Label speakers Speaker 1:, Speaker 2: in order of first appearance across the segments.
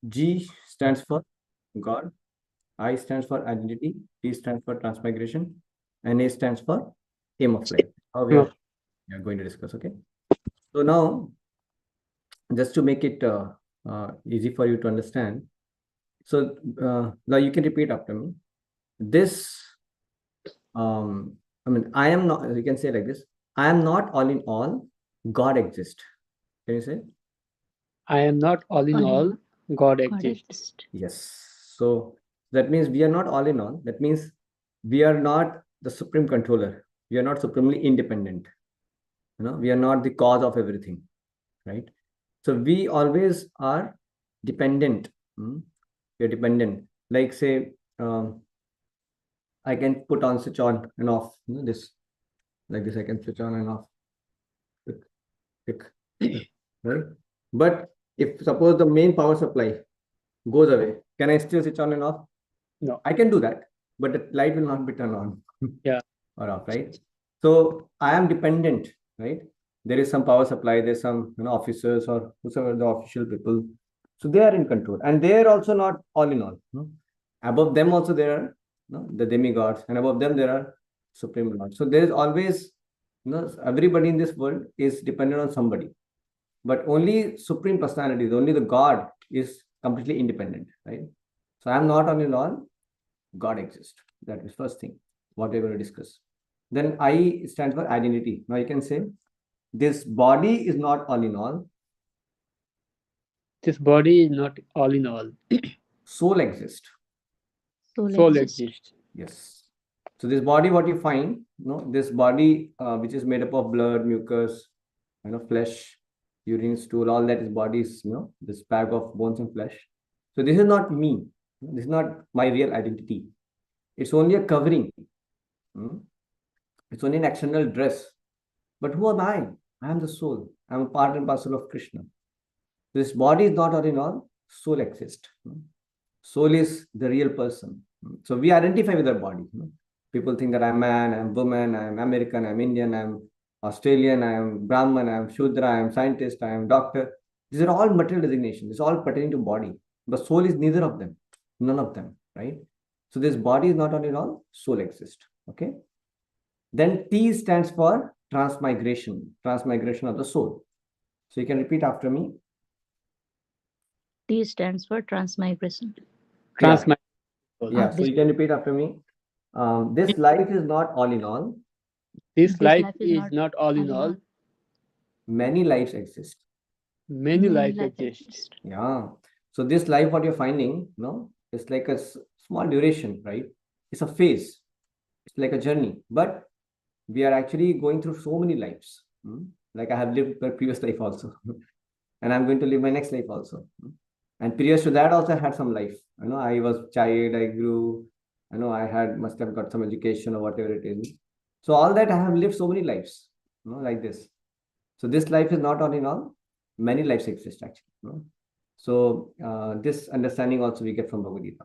Speaker 1: G stands for God, I stands for identity, T stands for transmigration, and A stands for aim of life. How we are going to discuss, okay? So now, just to make it easy for you to understand, so now you can repeat after me. This, I am not, you can say like this, I am not all in all, God exists. Can you say?
Speaker 2: I am not all in all, God exists.
Speaker 1: Yes. So that means we are not all in all. That means we are not the supreme controller. We are not supremely independent. We are not the cause of everything, right? So we always are dependent. We are dependent. Like say, I can put on, switch on and off. This like this. I can switch on and off. Click, click, right? But if suppose the main power supply goes away, can I still switch on and off?
Speaker 2: No.
Speaker 1: I can do that, but the light will not be turned on.
Speaker 2: Yeah.
Speaker 1: Or off, right? So I am dependent, right? There is some power supply, there's some officers or whoever the official people. So they are in control. And they are also not all in all. Above them also there are the demigods, and above them there are supreme lords. So there is always, everybody in this world is dependent on somebody. But only supreme personalities, only the God is completely independent, right? So I am not all in all, God exists. That is first thing, what we're going to discuss. Then I stands for identity. Now you can say, this body is not all in all.
Speaker 2: This body is not all in all.
Speaker 1: Soul exists.
Speaker 2: Soul exists.
Speaker 1: Yes. So this body, what you find, this body which is made up of blood, mucus, flesh, urine, stool, all that is bodies, this bag of bones and flesh. So this is not me. This is not my real identity. It's only a covering. It's only an external dress. But who am I? I am the soul. I am a part and parcel of Krishna. This body is not all in all. Soul exists. Soul is the real person. So we identify with our body. People think that I'm man, I'm woman, I'm American, I'm Indian, I'm Australian, I'm Brahman, I'm Shudra, I'm scientist, I'm doctor. These are all material designations. It's all pertaining to body. The soul is neither of them. None of them, right? So this body is not all in all. Soul exists. Okay. Then T stands for transmigration of the soul. So you can repeat after me.
Speaker 3: T stands for transmigration.
Speaker 2: Transmigration.
Speaker 1: Yeah, so you can repeat after me. This life is not all in all.
Speaker 2: This life is not all in all.
Speaker 1: Many lives exist.
Speaker 2: Many lives exist.
Speaker 1: Yeah. So this life, what you're finding, it's like a small duration, right? It's a phase. It's like a journey. But we are actually going through so many lives. Like I have lived my previous life also. And I'm going to live my next life also. And previous to that also I had some life. I was child, I grew, must have got some education or whatever it is. So all that I have lived so many lives, like this. So this life is not all in all. Many lives exist actually. So this understanding also we get from Bhagavad Gita.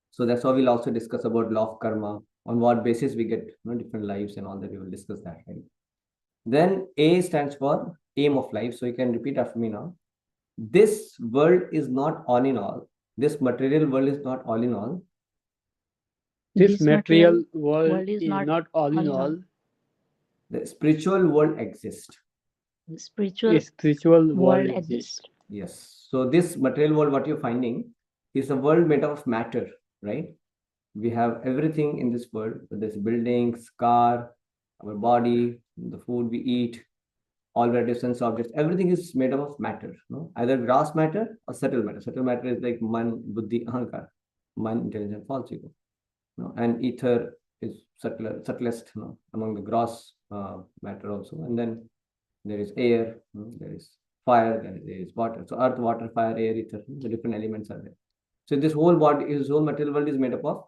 Speaker 1: So that's why we'll also discuss about law of karma, on what basis we get different lives and all that. We will discuss that, right? Then A stands for aim of life. So you can repeat after me now. This world is not all in all. This material world is not all in all.
Speaker 2: This material world is not all in all.
Speaker 1: The spiritual world exists.
Speaker 3: The spiritual world exists.
Speaker 1: Yes. So this material world, what you're finding, is a world made of matter, right? We have everything in this world. There's buildings, car, our body, the food we eat, all relative sense objects. Everything is made up of matter. Either gross matter or subtle matter. Subtle matter is like man, buddhi, ahankar, man, intelligence, false ego. And ether is subtlest among the gross matter also. And then there is air, there is fire, there is water. So earth, water, fire, air, ether, the different elements are there. So this whole body, this whole material world is made up of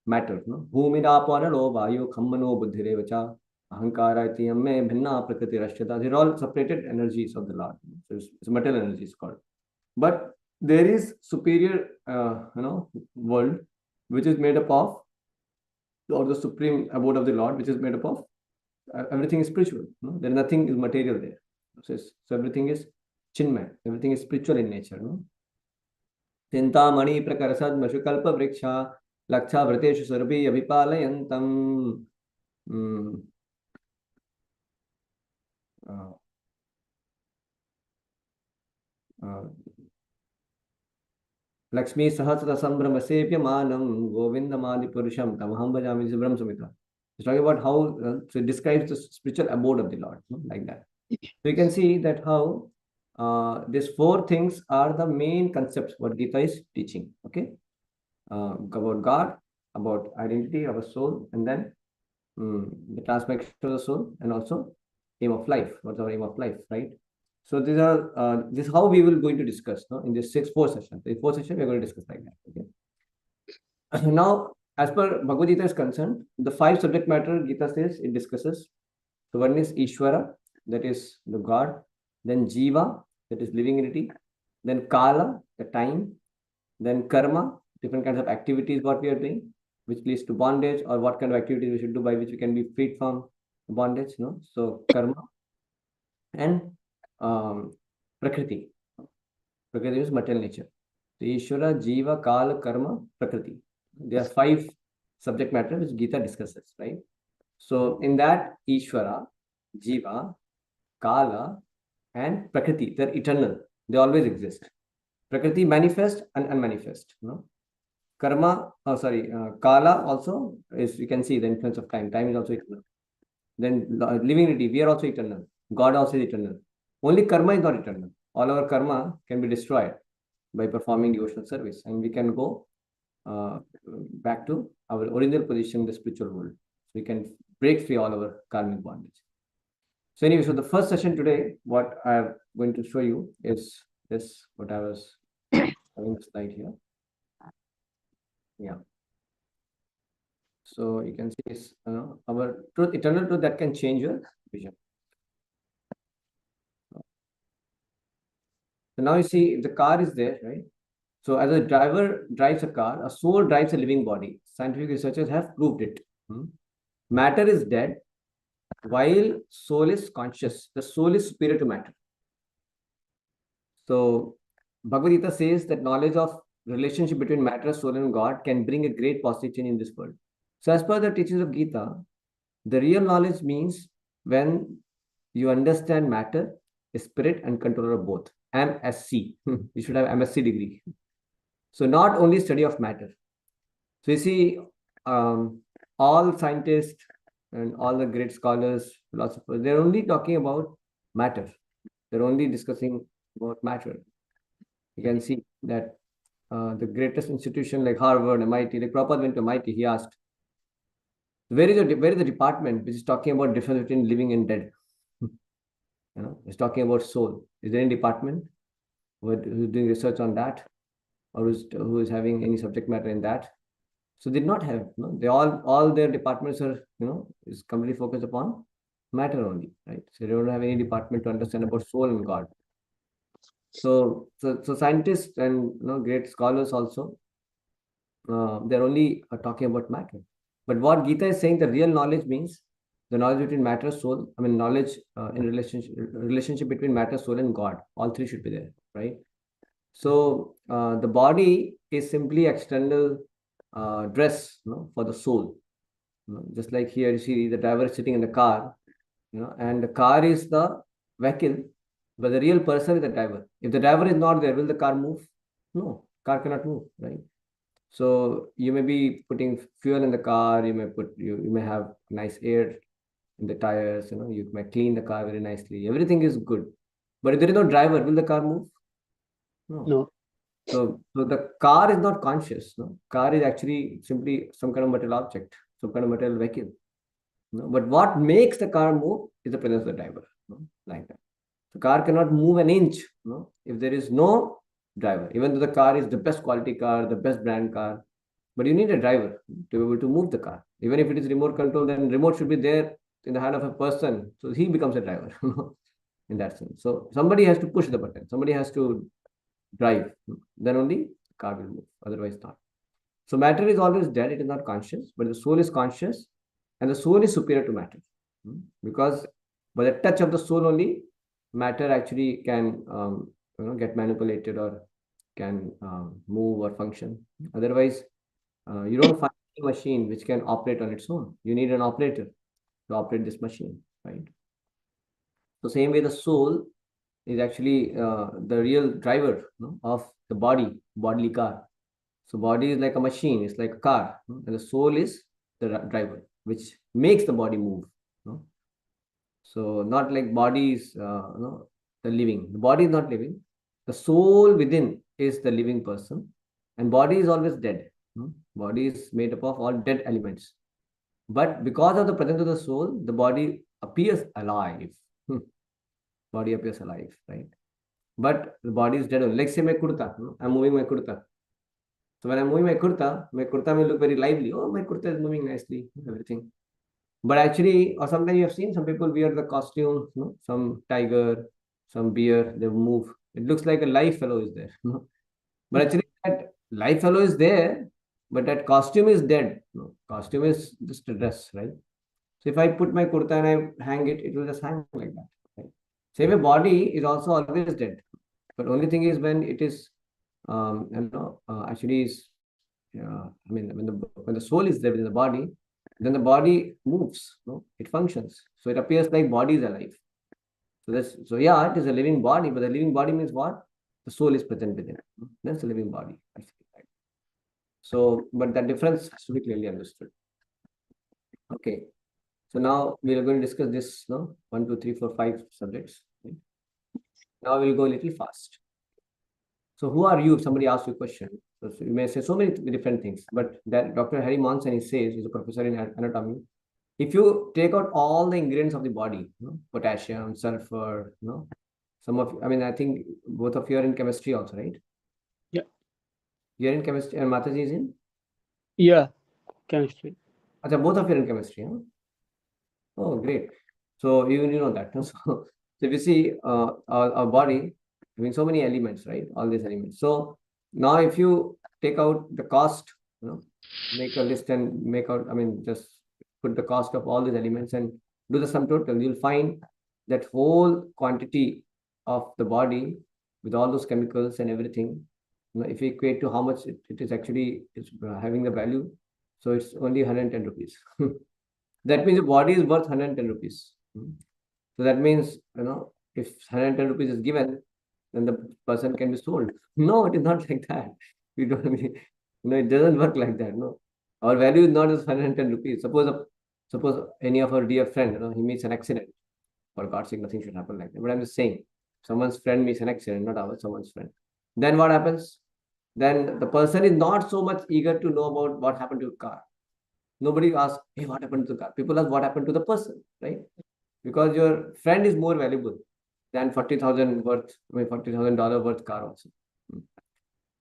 Speaker 1: matter. Bhumi rapano vayu khammano buddhirevacha ahankara itiyame bhinna prakriti rashyata. They're all separated energies of the Lord. So it's material energy is called. But there is superior, world which is made up of, or the supreme abode of the Lord, which is made up of everything is spiritual. There is nothing is material there. So everything is Chinmay. Everything is spiritual in nature. No? Chintamani prakarasad mashukalpa vriksha laksha vrateshu sarabhi abhipalayantam. Lakshmi Sahasra Sambhrama Sepyamanam Govindamadi Purusham Tamaham Bhajami. This is Brahma Samhita. It's talking about how so it describes the spiritual abode of the Lord, no? Like that. So you can see that how these four things are the main concepts what Gita is teaching. Okay, about God, about identity of a soul, and then the transformation of the soul, and also aim of life. What's our aim of life, right? So these are this is how we will going to discuss, no? In this 4 session. In 4 session, we are going to discuss like that. Okay. Now, as per Bhagavad Gita is concerned, the 5 subject matter Gita says it discusses. So one is Ishvara, that is the God. Then Jiva, that is living entity. Then Kala, the time. Then Karma, different kinds of activities what we are doing, which leads to bondage, or what kind of activities we should do by which we can be freed from bondage. No, so Karma and Prakriti. Prakriti is material nature. So Ishvara, Jiva, Kala, Karma, Prakriti. There are 5 subject matter which Gita discusses, right? So in that, Ishvara, Jiva, Kala, and Prakriti, they're eternal. They always exist. Prakriti manifest and unmanifest. No? Karma, Kala also is, you can see the influence of time. Time is also eternal. Then living entity, we are also eternal. God also is eternal. Only karma is not eternal. All our karma can be destroyed by performing devotional service, and we can go back to our original position in the spiritual world. So we can break free all our karmic bondage. So anyway, so the first session today, what I'm going to show you is this, what I was having a slide here. Yeah. So you can see this, our truth, eternal truth that can change your vision. So now you see if the car is there, right? So as a driver drives a car, a soul drives a living body. Scientific researchers have proved it. Matter is dead, while soul is conscious. The soul is superior to matter. So Bhagavad Gita says that knowledge of relationship between matter, soul, and God can bring a great positive change in this world. So as per the teachings of Gita, the real knowledge means when you understand matter, spirit, and controller of both. MSc. You should have MSc degree. So not only study of matter. So you see, all scientists and all the great scholars, philosophers, they're only talking about matter. They're only discussing about matter. You can see that the greatest institution like Harvard, MIT, like Prabhupada went to MIT, he asked, where is the department which is talking about difference between living and dead? It's talking about soul. Is there any department who's doing research on that, or who is having any subject matter in that? So they did not have. They all their departments are is completely focused upon matter only, right? So they don't have any department to understand about soul and God. So scientists and great scholars also, they're only talking about matter. But what Gita is saying, the real knowledge means the knowledge between matter, soul. I mean, knowledge in relationship between matter, soul, and God. All 3 should be there, right? So the body is simply external dress, for the soul. Just like here, you see the driver is sitting in the car, and the car is the vehicle, but the real person is the driver. If the driver is not there, will the car move? No, car cannot move, right? So you may be putting fuel in the car, you may have nice air in the tires, you may clean the car very nicely. Everything is good. But if there is no driver, will the car move? No. So the car is not conscious. Car is actually simply some kind of material object, some kind of material vehicle. But what makes the car move is the presence of the driver. Like that. The car cannot move an inch if there is no driver. Even though the car is the best quality car, the best brand car, but you need a driver to be able to move the car. Even if it is remote control, then remote should be there in the hand of a person, so he becomes a driver in that sense. So somebody has to push the button, somebody has to drive, then only the car will move, otherwise not. So matter is always dead, it is not conscious, but the soul is conscious, and the soul is superior to matter, because by the touch of the soul only matter actually can get manipulated or can move or function. Otherwise, you don't find a machine which can operate on its own. You need an operator to operate this machine, right? So same way, the soul is actually the real driver of the bodily car. So body is like a machine, it's like a car, and the soul is the driver, which makes the body move. So not like body is the living. The body is not living. The soul within is the living person, and body is always dead. Body is made up of all dead elements. But because of the presence of the soul, the body appears alive. Body appears alive, right? But the body is dead. Like say my kurta, I'm moving my kurta. So when I'm moving my kurta may look very lively. Oh, my kurta is moving nicely, everything. But actually, or sometimes you have seen some people wear the costume, some tiger, some bear, they move. It looks like a live fellow is there. But actually, that live fellow is there, but that costume is dead. Costume is just a dress, right? So if I put my kurta and I hang it, it will just hang like that. Right? Same way, body is also always dead. But only thing is when it is, actually is, when the soul is there within the body, then the body moves, it functions. So it appears like body is alive. So yeah, it is a living body, but the living body means what? The soul is present within it. That's the living body. Right? So, but that difference has to be clearly understood. Okay. So now we are going to discuss this, 1, 2, 3, 4, 5 subjects. Right? Now we'll go a little fast. So who are you? If somebody asks you a question, so you may say so many different things, but that Dr. Harry Monson, he says, he's a professor in anatomy. If you take out all the ingredients of the body, potassium, sulfur, some of, I think both of you are in chemistry also, right?
Speaker 2: Yeah.
Speaker 1: You're in chemistry and Mataji is in?
Speaker 2: Yeah, chemistry.
Speaker 1: Achha, both of you are in chemistry, huh? Oh, great. So you know that. So if you see our body having so many elements, right? All these elements. So now if you take out the cost, make a list and make out, just put the cost of all these elements and do the sum total, you'll find that whole quantity of the body with all those chemicals and everything, if you equate to how much it is actually having the value, so it's only 110 rupees. That means the body is worth 110 rupees. So that means, if 110 rupees is given, then the person can be sold. No, it is not like that. You don't mean, it doesn't work like that. No, our value is not just 110 rupees. Suppose any of our dear friend, he meets an accident. For God's sake, nothing should happen like that. But I'm just saying, someone's friend meets an accident, not ours, someone's friend. Then what happens? Then the person is not so much eager to know about what happened to the car. Nobody asks, hey, what happened to the car? People ask what happened to the person, right? Because your friend is more valuable than $40,000 worth car also.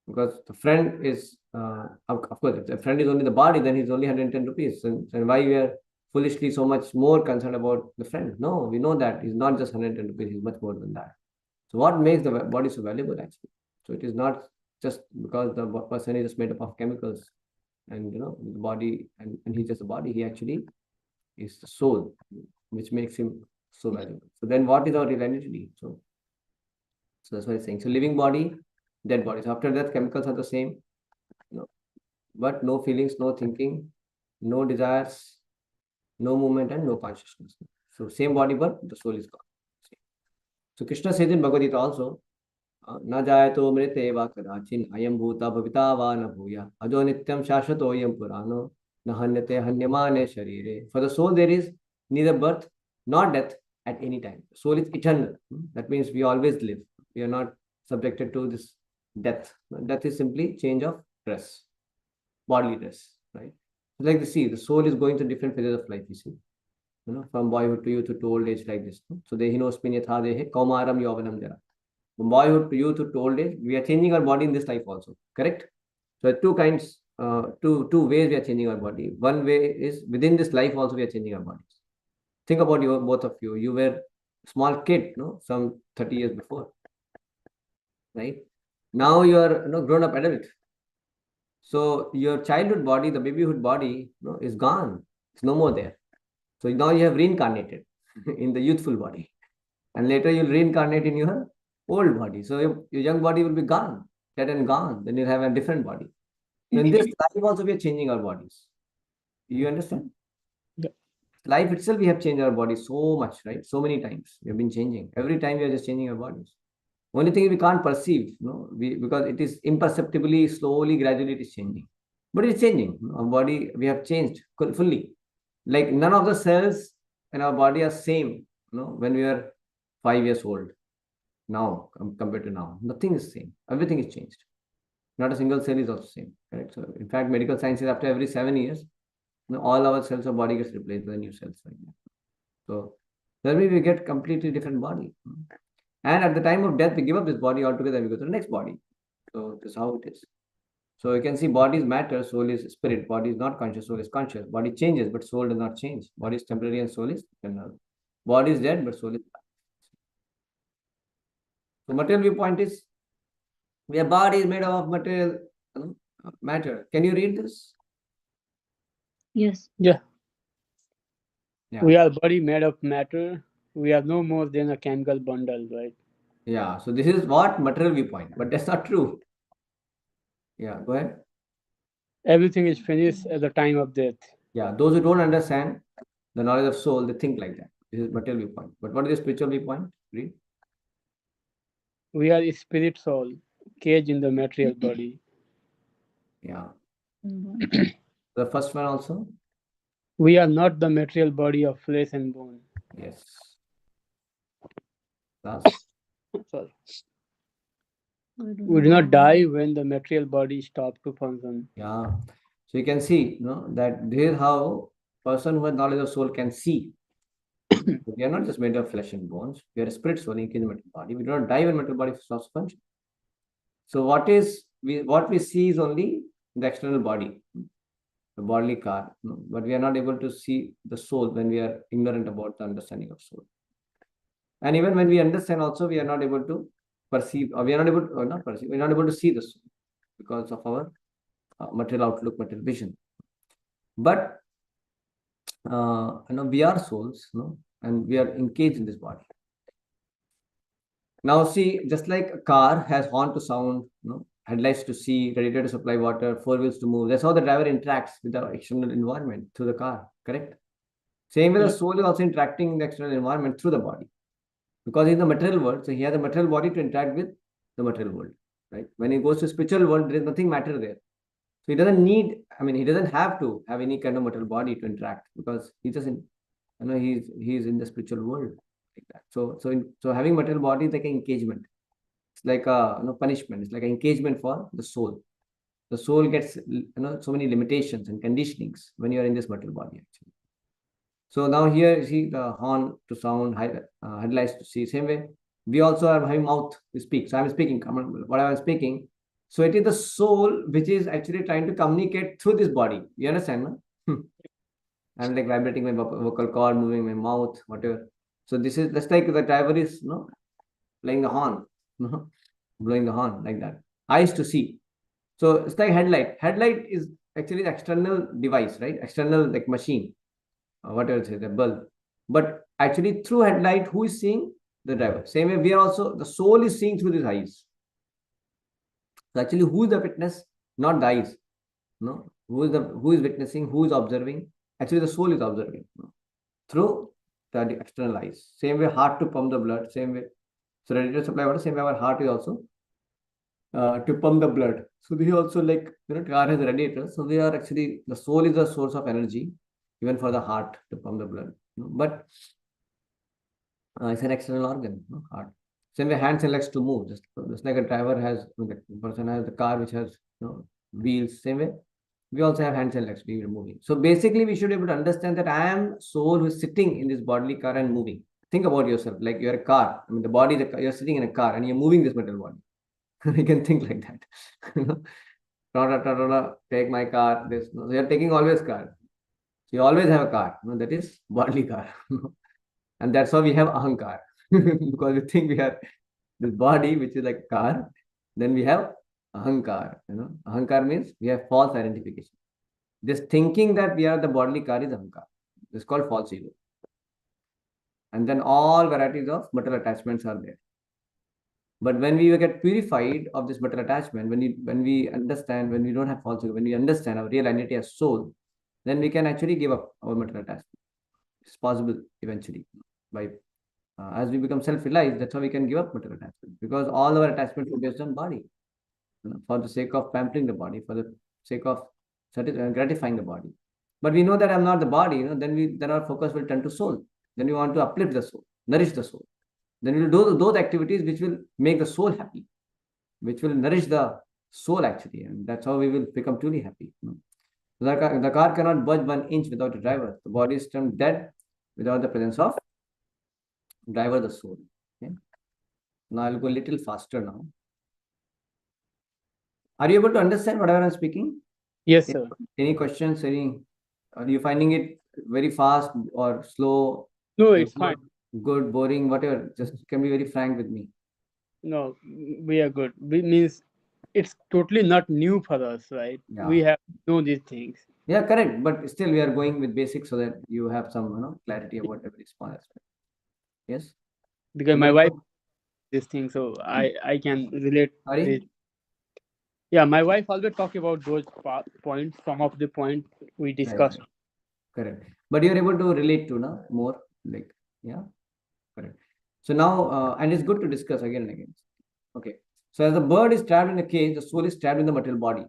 Speaker 1: Because the friend is, of course, if the friend is only the body, then he's only 110 rupees. And why we are foolishly so much more concerned about the friend? No, we know that he's not just 110 rupees, he's much more than that. So what makes the body so valuable actually? So it is not just because the person is just made up of chemicals and the body and he's just a body. He actually is the soul, which makes him so valuable. So then what is our real identity? So that's what I'm saying. So living body, dead body. So after that, chemicals are the same, but no feelings, no thinking, no desires, no movement, and no consciousness. So same body, but the soul is gone. So Krishna says in Bhagavad Gita also, na jayato mrite va kadachin ayam bhuta bhavita va na bhuya ajo nityam shashvato yam purano na hanyate hanyamane sharire. For the soul, there is neither birth nor death at any time. Soul is eternal. That means we always live. We are not subjected to this death. Death is simply change of dress, bodily dress, right? Like the soul is going through different phases of life, you see. From boyhood to youth to old age, like this. So dehinosmin yatha dehe kaumaram yauvanam jara. From boyhood to youth to old age, we are changing our body in this life also, correct? So two kinds, two ways we are changing our body. One way is within this life also we are changing our bodies. Think about both of you. You were a small kid, some 30 years before, right? Now you are grown up adult. So your childhood body, the babyhood body, is gone. It's no more there. So now you have reincarnated in the youthful body. And later you'll reincarnate in your old body. So your young body will be gone, dead and gone. Then you'll have a different body. So in this life also we are changing our bodies. You understand?
Speaker 2: Yeah.
Speaker 1: Life itself, we have changed our body so much, right? So many times we have been changing. Every time we are just changing our bodies. Only thing we can't perceive, because it is imperceptibly, slowly, gradually it is changing. But it's changing. Our body, we have changed fully. Like none of the cells in our body are same, when we are 5 years old. Now, compared to now, nothing is same. Everything is changed. Not a single cell is also same. Correct. So, in fact, medical science is after every 7 years, all our cells of body gets replaced with new cells. Like that. So, that way we get completely different body. And at the time of death, we give up this body altogether and we go to the next body. So, this is how it is. So, you can see body is matter, soul is spirit. Body is not conscious, soul is conscious. Body changes, but soul does not change. Body is temporary and soul is eternal. Body is dead, but soul is alive. So, material viewpoint is, your body is made up of material matter. Can you read this?
Speaker 3: Yes.
Speaker 2: Yeah.
Speaker 1: Yeah.
Speaker 2: We are body made of matter. We are no more than a chemical bundle, right?
Speaker 1: Yeah. So this is what material viewpoint, but that's not true. Yeah. Go ahead.
Speaker 2: Everything is finished at the time of death.
Speaker 1: Yeah. Those who don't understand the knowledge of soul, they think like that. This is material viewpoint. But what is the spiritual viewpoint? Read.
Speaker 2: We are spirit soul, caged in the material body.
Speaker 1: Yeah. The first one also.
Speaker 2: We are not the material body of flesh and bone.
Speaker 1: Yes. Last.
Speaker 2: Sorry. We do not die when the material body stops to function.
Speaker 1: Yeah. So you can see, that this is how person who has knowledge of soul can see. We are not just made of flesh and bones. We are a spirit soul in the material body. We do not die when material body stops to function. So what we see is only the external body, the bodily car, but we are not able to see the soul when we are ignorant about the understanding of soul. And even when we understand also, we are not able to perceive, or we are not able to, or not perceive, we are not able to see the soul because of our material outlook, material vision. But we are souls, and we are engaged in this body. Now see, just like a car has horn to sound, headlights to see, radiator to supply water, four wheels to move. That's how the driver interacts with the external environment through the car, correct? Same way, the soul is also interacting in the external environment through the body. Because in the material world, so he has a material body to interact with the material world, right? When he goes to spiritual world, there is nothing matter there. So he doesn't need, he doesn't have to have any kind of material body to interact because he doesn't, he's in the spiritual world like that. So having material body is like an engagement. It's like a punishment. It's like an engagement for the soul. The soul gets so many limitations and conditionings when you are in this material body actually. So now here you see the horn to sound, headlights to see. Same way, we also are having mouth to speak. So I'm speaking, what I'm speaking. So it is the soul which is actually trying to communicate through this body. You understand, no? I'm like vibrating my vocal cord, moving my mouth, whatever. So this is just like the driver is playing the horn, blowing the horn like that. Eyes to see. So it's like headlight. Headlight is actually the external device, right? External like machine. Whatever it is, the bulb. But actually through headlight, who is seeing? The driver. Same way, we are also, the soul is seeing through these eyes. So actually, who is the witness? Not the eyes. No. Who is witnessing? Who is observing? Actually, the soul is observing through the external eyes. Same way, heart to pump the blood. Same way. So radiator supply water. Same way, our heart is also to pump the blood. So we also like car has a radiator. So we are actually, the soul is the source of energy, even for the heart to pump the blood. But it's an external organ, heart. Same way, hands and legs to move. Just like a driver has, the person has the car which has wheels. Same way, we also have hands and legs. We are moving. So basically, we should be able to understand that I am soul who is sitting in this bodily car and moving. Think about yourself like you're a car. The body, you're sitting in a car and you're moving this material body. You can think like that. Take my car. This. So you're taking always car. So you always have a car. That is bodily car. And that's how we have ahankar. Because we think we have this body, which is like a car. Then we have ahankar. Ahankar means we have false identification. This thinking that we are the bodily car is ahankar. It's called false ego. And then all varieties of material attachments are there. But when we get purified of this material attachment, when we understand, when we don't have false ego, when we understand our real identity as soul, then we can actually give up our material attachment. It's possible eventually by as we become self-realized. That's how we can give up material attachment, because all our attachments are based on body, for the sake of pampering the body, for the sake of gratifying the body. But we know that I'm not the body, then our focus will turn to soul. Then we want to uplift the soul, nourish the soul. Then we will do those activities which will make the soul happy, which will nourish the soul actually, and that's how we will become truly happy. The car cannot budge 1 inch without a driver. The body is termed dead without the presence of driver, the soul. Okay? Now I'll go a little faster now. Are you able to understand whatever I'm speaking?
Speaker 2: Yes, sir.
Speaker 1: Any questions? Are you finding it very fast or slow?
Speaker 2: No, it's fine.
Speaker 1: Good, boring, whatever. Just can be very frank with me.
Speaker 2: No, we are good. We means it's totally not new for us, right?
Speaker 1: Yeah.
Speaker 2: We have know these things.
Speaker 1: Yeah, correct. But still, we are going with basics so that you have some clarity about every small aspect. Yes.
Speaker 2: Because my wife this thing, so I can relate.
Speaker 1: Sorry?
Speaker 2: Yeah, my wife always talk about those points, some of the points we discussed.
Speaker 1: Right. Correct. But you're able to relate to more, like, yeah, correct. So now, and it's good to discuss again and again. Okay. So as the bird is trapped in a cage, the soul is trapped in the material body.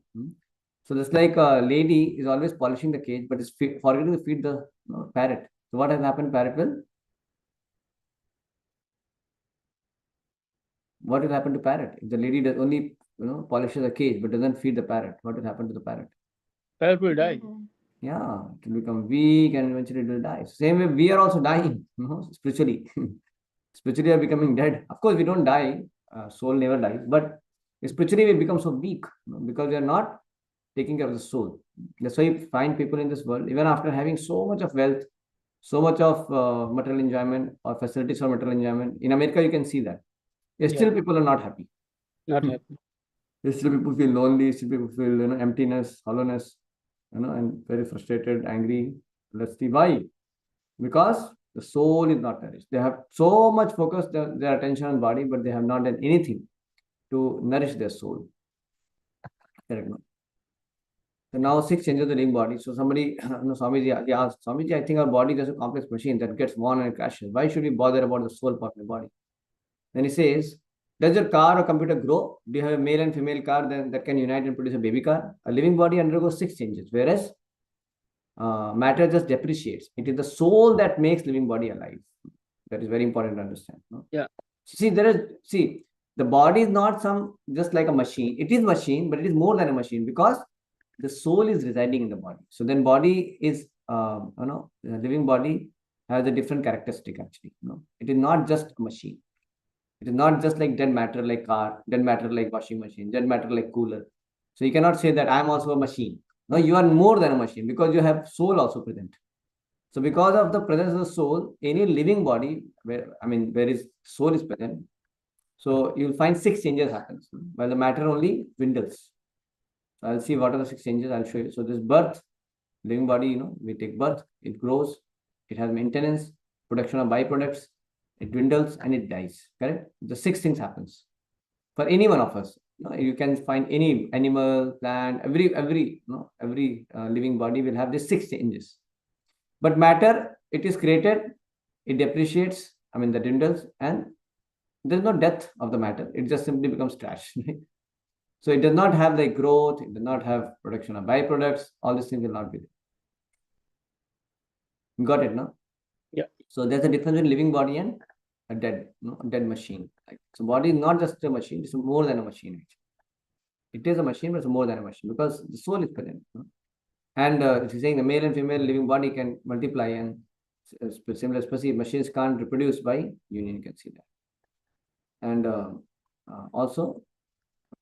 Speaker 1: So just like a lady is always polishing the cage, but is forgetting to feed the parrot. So what has happened? What will happen to parrot? If the lady does only polishes the cage but doesn't feed the parrot, what will happen to the parrot?
Speaker 2: Parrot will die.
Speaker 1: Yeah, it will become weak and eventually it will die. Same way, we are also dying, spiritually. Spiritually, we are becoming dead. Of course, we don't die. Soul never dies. But spiritually, we become so weak because we are not taking care of the soul. That's why you find people in this world, even after having so much of wealth, so much of material enjoyment or facilities for material enjoyment. In America, you can see that. Still, people are not happy.
Speaker 2: Not happy.
Speaker 1: Still, people feel lonely. Still, people feel emptiness, hollowness, and very frustrated, angry. Let's see why. Because the soul is not nourished. They have so much focus their attention on body, but they have not done anything to nourish their soul. Correct. So now 6 changes the living body. So somebody, Swamiji, they asked, Swamiji, I think our body is a complex machine that gets worn and crashes. Why should we bother about the soul part of the body? Then he says, does your car or computer grow? Do you have a male and female car that can unite and produce a baby car? A living body undergoes 6 changes, whereas matter just depreciates. It is the soul that makes living body alive. That is very important to understand.
Speaker 2: Yeah.
Speaker 1: See, the body is not just like a machine. It is machine, but it is more than a machine because the soul is residing in the body. So then body is, the living body has a different characteristic actually. It is not just a machine. It is not just like dead matter like car, dead matter like washing machine, dead matter like cooler. So you cannot say that I'm also a machine. No, you are more than a machine because you have soul also present. So because of the presence of the soul, any living body, where soul is present, so you'll find 6 changes happens, while the matter only dwindles. So I'll see what are the 6 changes. I'll show you. So this birth, living body, we take birth, it grows, it has maintenance, production of byproducts, it dwindles and it dies. Correct? The 6 things happens for any one of us. You can find any animal, plant, every living body will have these 6 changes. But matter, it is created, it depreciates, that dwindles, and there's no death of the matter. It just simply becomes trash. So it does not have the growth, it does not have production of byproducts. All these things will not be there. Got it, no?
Speaker 2: Yeah.
Speaker 1: So there's a difference between living body and a dead machine. So body is not just a machine, it's more than a machine actually. It is a machine, but it's more than a machine because the soul is present. And if you're saying the male and female living body can multiply and similar species, machines can't reproduce by union, you can see that. And also,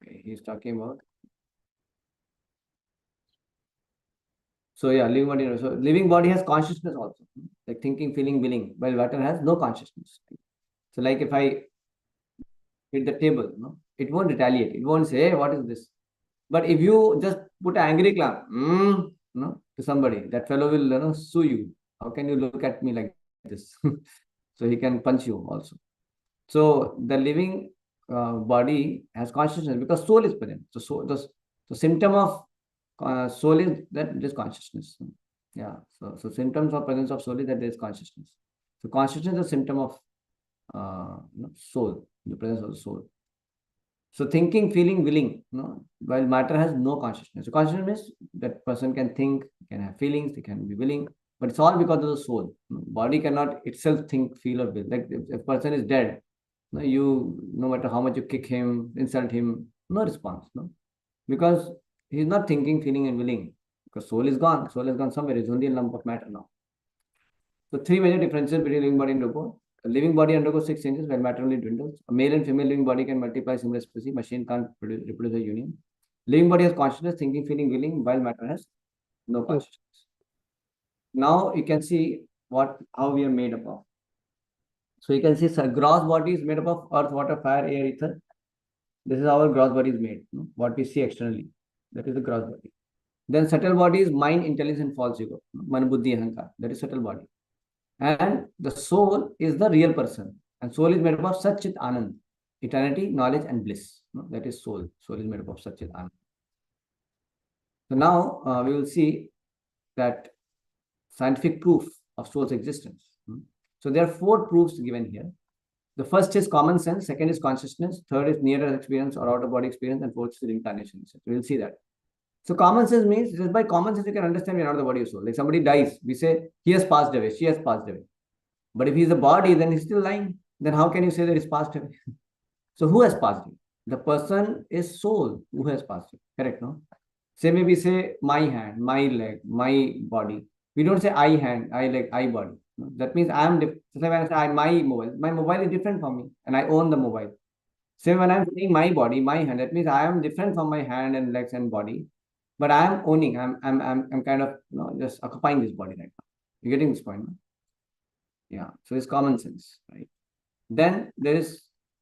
Speaker 1: okay, he's talking about. So yeah, living body. So living body has consciousness also, like thinking, feeling, willing, while matter has no consciousness. So like if I hit the table, it won't retaliate. It won't say, hey, what is this? But if you just put an angry clown, to somebody, that fellow will sue you. How can you look at me like this? So he can punch you also. So the living body has consciousness because soul is present. So the symptom of soul is that it is consciousness. Yeah. So symptoms of presence of soul is that there is consciousness. So consciousness is a symptom of soul, the presence of the soul. So thinking, feeling, willing, while matter has no consciousness. So consciousness means that person can think, can have feelings, they can be willing, but it's all because of the soul. Body cannot itself think, feel, or will. Like if a person is dead, no matter how much you kick him, insult him, no response, because he's not thinking, feeling, and willing. Because soul is gone. Soul has gone somewhere. It's only a lump of matter now. So three major differences between living body and robot. A living body undergoes 6 changes while matter only dwindles. A male and female living body can multiply similar species. Machine can't reproduce a union. Living body has consciousness, thinking, feeling, willing, while matter has no consciousness. Now you can see how we are made up of. So you can see gross body is made up of earth, water, fire, air, ether. This is how our gross body is made. What we see externally. That is the gross body. Then subtle body is mind, intelligence, and false ego. Man, buddhi, ahankar. That is subtle body. And the soul is the real person. And soul is made up of Sat Chit Anand, eternity, knowledge, and bliss. That is soul. Soul is made up of Sat Chit Anand. So now we will see that scientific proof of soul's existence. So there are 4 proofs given here. The first is common sense, second is consciousness, third is near-death experience or out-of-body experience, and fourth is reincarnation. So we'll see that. So common sense means just by common sense you can understand we are not the body or soul. Like somebody dies, we say he has passed away, she has passed away. But if he's a body, then he's still lying. Then how can you say that he's passed away? So who has passed away? The person is soul who has passed away. Correct, no? Say maybe say my hand, my leg, my body. We don't say I hand, I leg, I body. No? That means I am different. So when I say my mobile is different from me and I own the mobile. So when I'm saying my body, my hand, that means I am different from my hand and legs and body. But I am owning, I'm kind of just occupying this body right now. You're getting this point, no? Yeah. So it's common sense, right? Then there is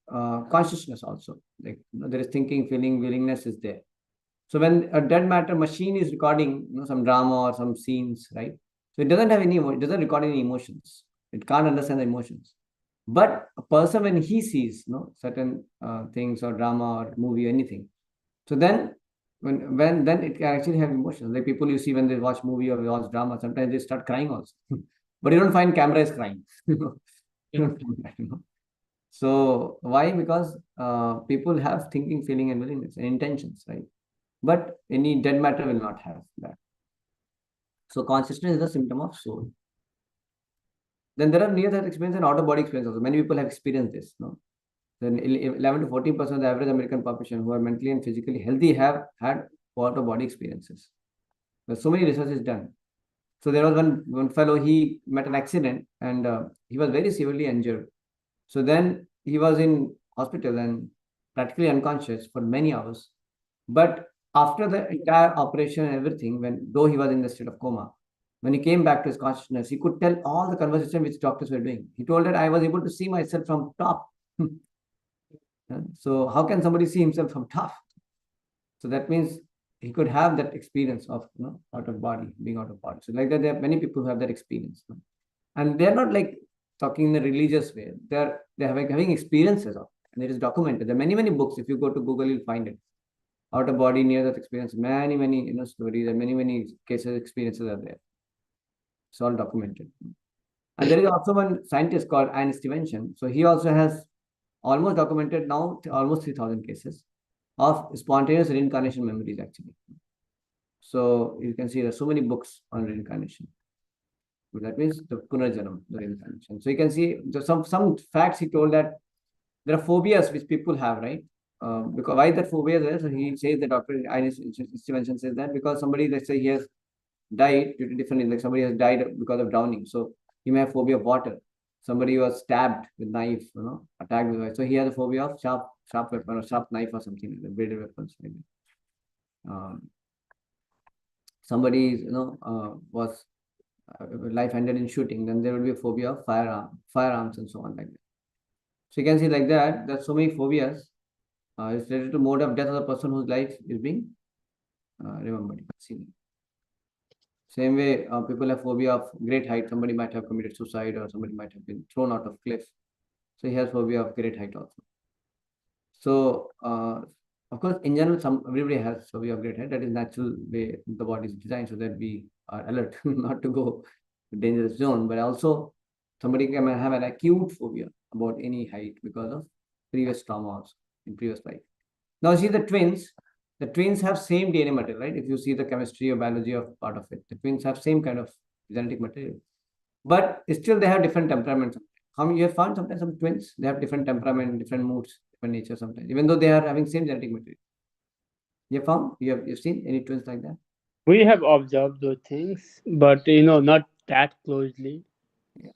Speaker 1: consciousness also. Like there is thinking, feeling, willingness is there. So when a dead matter machine is recording some drama or some scenes, right? So it doesn't have it doesn't record any emotions. It can't understand the emotions. But a person when he sees certain things or drama or movie or anything, so then when then it can actually have emotions. Like people you see when they watch movie or watch drama, sometimes they start crying also. But you don't find camera is crying. So why? Because people have thinking, feeling, and willingness and intentions, right? But any dead matter will not have that. So consciousness is a symptom of soul. Then there are near-death experience and out-of-body experience also. Many people have experienced this. Then 11 to 14% of the average American population who are mentally and physically healthy have had out-of-body experiences. There's so many research is done. So there was one fellow, he met an accident and he was very severely injured. So then he was in hospital and practically unconscious for many hours. But after the entire operation and everything, though he was in the state of coma, when he came back to his consciousness, he could tell all the conversation which doctors were doing. He told that I was able to see myself from top. So how can somebody see himself from top? So that means he could have that experience of out of body, being out of body. So like that, there are many people who have that experience. And they're not like talking in a religious way. They're having experiences of it. And it is documented. There are many books. If you go to Google, you'll find it. Out of body, near death experience, many stories and many cases, experiences are there. It's all documented. And there is also one scientist called Ian Stevenson. So he also has almost documented now almost 3,000 cases of spontaneous reincarnation memories actually. So you can see there are so many books on reincarnation. That means the Punarjanam, the reincarnation. So you can see some facts he told that there are phobias which people have, right? Because why that phobia is there? So he says the Dr. Ian Stevenson says that because somebody, let's say he has died due to different, like somebody has died because of drowning. So he may have phobia of water. Somebody was stabbed with knife, attacked with knife. So he has a phobia of sharp weapon or sharp knife or something like that, braided weapons. Maybe. Somebody, was life ended in shooting, then there will be a phobia of firearms and so on like that. So you can see like that, there's so many phobias. It's related to mode of death of the person whose life is being remembered. Same way, people have phobia of great height. Somebody might have committed suicide, or somebody might have been thrown out of cliff. So he has phobia of great height also. So, of course, in general, everybody has phobia of great height. That is natural way the body is designed, so that we are alert not to go to dangerous zone. But also, somebody can have an acute phobia about any height because of previous traumas in previous life. Now, see the twins. The twins have same DNA material, right? If you see the chemistry or biology of part of it, the twins have same kind of genetic material, but still they have different temperaments. How you have found sometimes some twins, they have different temperament, different moods, different nature sometimes, even though they are having same genetic material. You have found, you've seen any twins like that?
Speaker 2: We have observed those things, but not that closely.
Speaker 1: Yeah,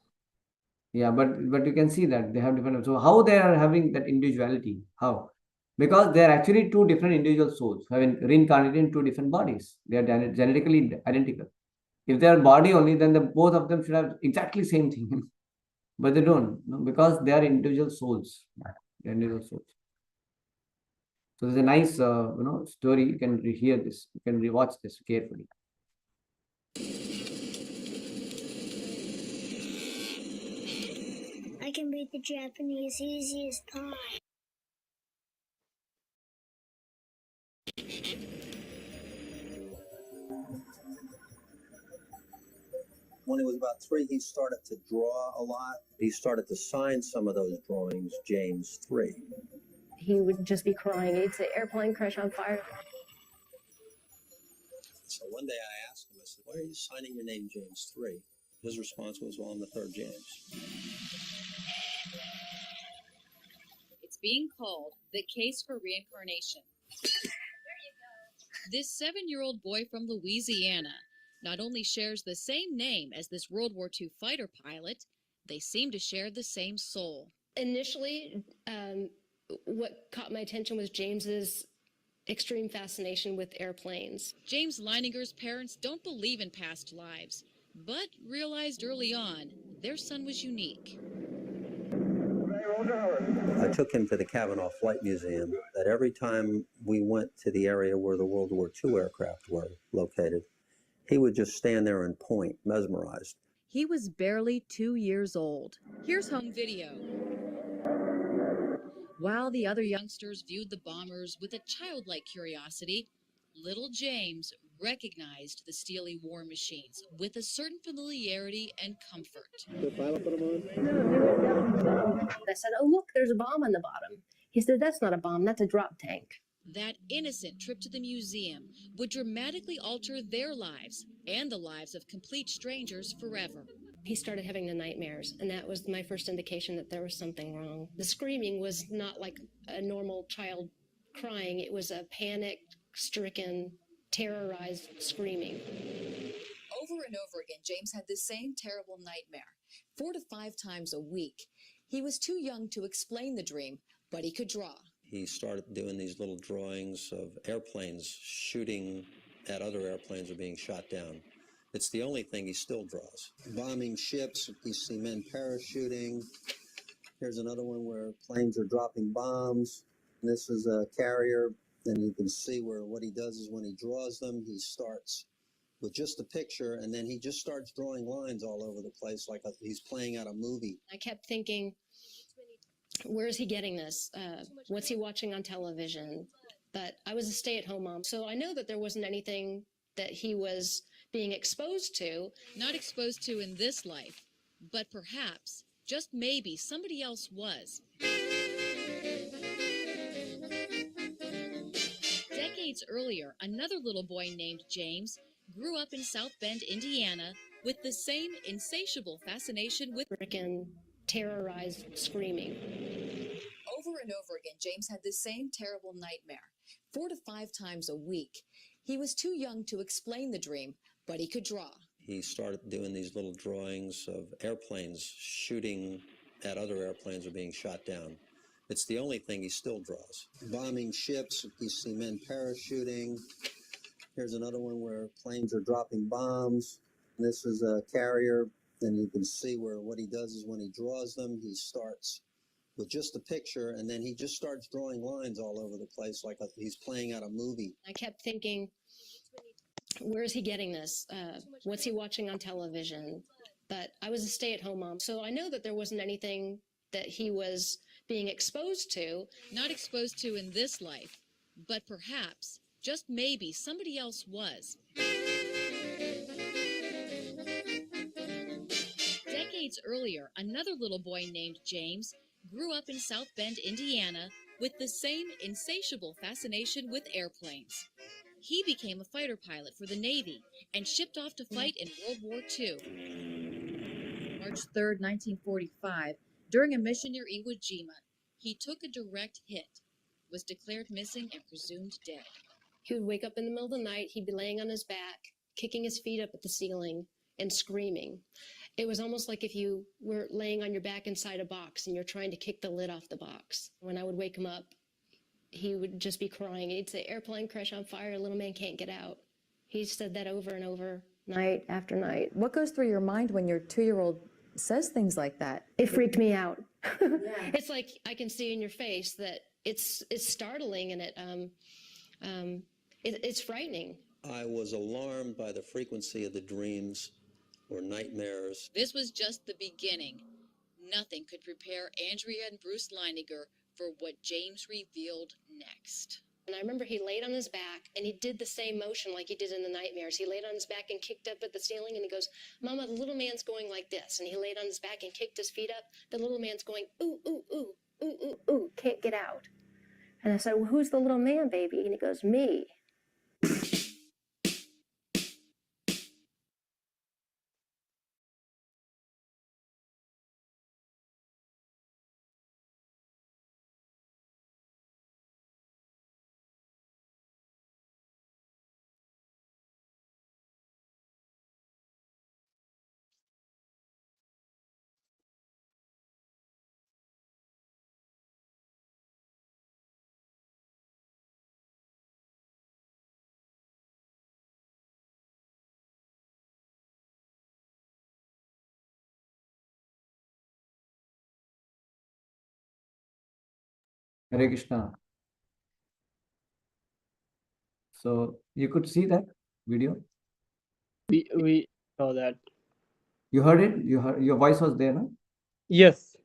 Speaker 1: yeah, but you can see that they have different. So how they are having that individuality? How? Because they are actually two different individual souls having reincarnated in two different bodies. They are genetically identical. If they are body only, then the both of them should have exactly same thing. But they don't, because they are individual souls. They are individual souls. So there's a nice, story. You can hear this. You can rewatch this carefully.
Speaker 4: I can read the Japanese easy as pie.
Speaker 5: When he was about 3, he started to draw a lot. He started to sign some of those drawings James 3.
Speaker 6: He would just be crying. He'd say, "Airplane crash on fire."
Speaker 5: So one day I asked him, I said, "Why are you signing your name James 3?" His response was, "Well, I'm the third James."
Speaker 7: It's being called the case for reincarnation. This 7-year-old boy from Louisiana not only shares the same name as this World War II fighter pilot, they seem to share the same soul.
Speaker 6: Initially, what caught my attention was James's extreme fascination with airplanes.
Speaker 7: James Leininger's parents don't believe in past lives, but realized early on their son was unique.
Speaker 5: I took him to the Kavanaugh Flight Museum. That every time we went to the area where the World War II aircraft were located, he would just stand there and point, mesmerized.
Speaker 7: He was barely 2 years old. Here's home video. While the other youngsters viewed the bombers with a childlike curiosity, little James recognized the Steely war machines with a certain familiarity and comfort.
Speaker 6: I said, "Oh, look, there's a bomb on the bottom." He said, "That's not a bomb, that's a drop tank."
Speaker 7: That innocent trip to the museum would dramatically alter their lives and the lives of complete strangers forever.
Speaker 6: He started having the nightmares, and that was my first indication that there was something wrong. The screaming was not like a normal child crying. It was a panic-stricken, terrorized screaming.
Speaker 7: Over and over again, James had the same terrible nightmare, 4 to 5 times a week. He was too young to explain the dream, but he could draw.
Speaker 5: He started doing these little drawings of airplanes shooting at other airplanes or being shot down. It's the only thing he still draws. Bombing ships, you see men parachuting. Here's another one where planes are dropping bombs. This is a carrier. Then you can see where what he does is when he draws them, he starts with just a picture, and then he just starts drawing lines all over the place like he's playing out a movie.
Speaker 6: I kept thinking, where is he getting this? What's he watching on television? But I was a stay-at-home mom, so I know that there wasn't anything that he was being exposed to.
Speaker 7: Not exposed to in this life, but perhaps, just maybe, somebody else was. Decades earlier, another little boy named James grew up in South Bend, Indiana, with the same insatiable fascination with
Speaker 6: Frickin' terrorized screaming.
Speaker 7: Over and over again, James had the same terrible nightmare, 4 to 5 times a week. He was too young to explain the dream, but he could draw.
Speaker 5: He started doing these little drawings of airplanes shooting at other airplanes or being shot down. It's the only thing he still draws. Bombing ships, you see men parachuting. Here's another one where planes are dropping bombs. This is a carrier. Then you can see where what he does is when he draws them, he starts with just a picture, and then he just starts drawing lines all over the place like he's playing out a movie.
Speaker 6: I kept thinking, where is he getting this? What's he watching on television? But I was a stay-at-home mom, so I know that there wasn't anything that he was being exposed to.
Speaker 7: Not exposed to in this life, but perhaps, just maybe, somebody else was. Decades earlier, another little boy named James grew up in South Bend, Indiana, with the same insatiable fascination with airplanes. He became a fighter pilot for the Navy and shipped off to fight in World War II. March 3rd, 1945, during a mission near Iwo Jima, he took a direct hit, was declared missing and presumed dead.
Speaker 6: He would wake up in the middle of the night, he'd be laying on his back, kicking his feet up at the ceiling and screaming. It was almost like if you were laying on your back inside a box and you're trying to kick the lid off the box. When I would wake him up, he would just be crying. He'd say, "Airplane crash on fire, little man can't get out." He said that over and over, night after night.
Speaker 8: What goes through your mind when your 2-year-old says things like that?
Speaker 6: It freaked me out. It's like I can see in your face that it's startling and it's frightening.
Speaker 5: I was alarmed by the frequency of the dreams or nightmares.
Speaker 7: This was just the beginning. Nothing could prepare Andrea and Bruce Leininger for what James revealed next.
Speaker 6: And I remember he laid on his back and he did the same motion like he did in the nightmares. He laid on his back and kicked up at the ceiling and he goes, "Mama, the little man's going like this." And he laid on his back and kicked his feet up. The little man's going, "Ooh, ooh, ooh, ooh, ooh, ooh, can't get out." And I said, "Well, who's the little man, baby?" And he goes, "Me."
Speaker 1: Hare Krishna. So you could see that video.
Speaker 2: We saw that.
Speaker 1: You heard it. You heard your voice was there, no?
Speaker 2: Yes,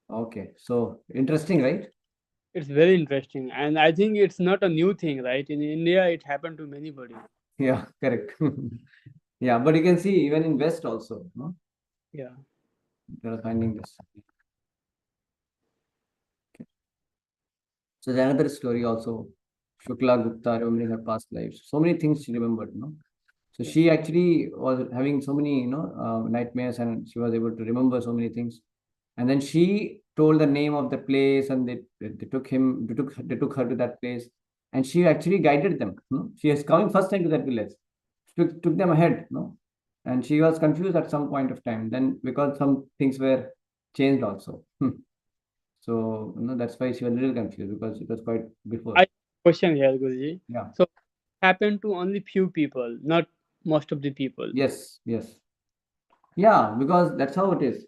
Speaker 1: Okay. So interesting, right?
Speaker 2: it's very interesting, and I think it's not a new thing, right? In India, it happened to many body.
Speaker 1: Yeah, correct. Yeah, but you can see even in West also, no?
Speaker 2: Yeah.
Speaker 1: They are finding this. Okay. So there's another story also. Shukla Gupta remembering her past lives. So many things she remembered, no? So she actually was having so many, nightmares, and she was able to remember so many things. And then she told the name of the place, and they took her to that place, and she actually guided them. No? She is coming first time to that village. She took them ahead, no? And she was confused at some point of time. Then because some things were changed also. So that's why she was a little confused because it was quite before.
Speaker 2: Question here, Guruji.
Speaker 1: Yeah.
Speaker 2: So happened to only few people, not most of the people.
Speaker 1: Yes. Yeah, because that's how it is.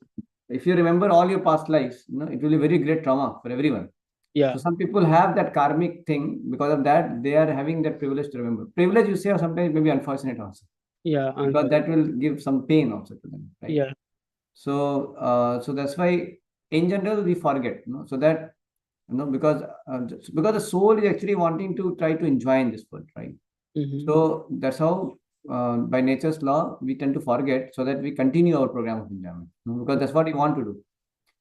Speaker 1: If you remember all your past lives, it will be very great trauma for everyone.
Speaker 2: Yeah.
Speaker 1: So some people have that karmic thing. Because of that, they are having that privilege to remember. Privilege, you say, or sometimes maybe unfortunate also.
Speaker 2: Yeah.
Speaker 1: Because that will give some pain also to them. Right?
Speaker 2: Yeah.
Speaker 1: So that's why in general we forget. So that because the soul is actually wanting to try to enjoy in this world, right?
Speaker 2: Mhm.
Speaker 1: So that's how by nature's law we tend to forget, so that we continue our program of enjoyment, because that's what we want to do.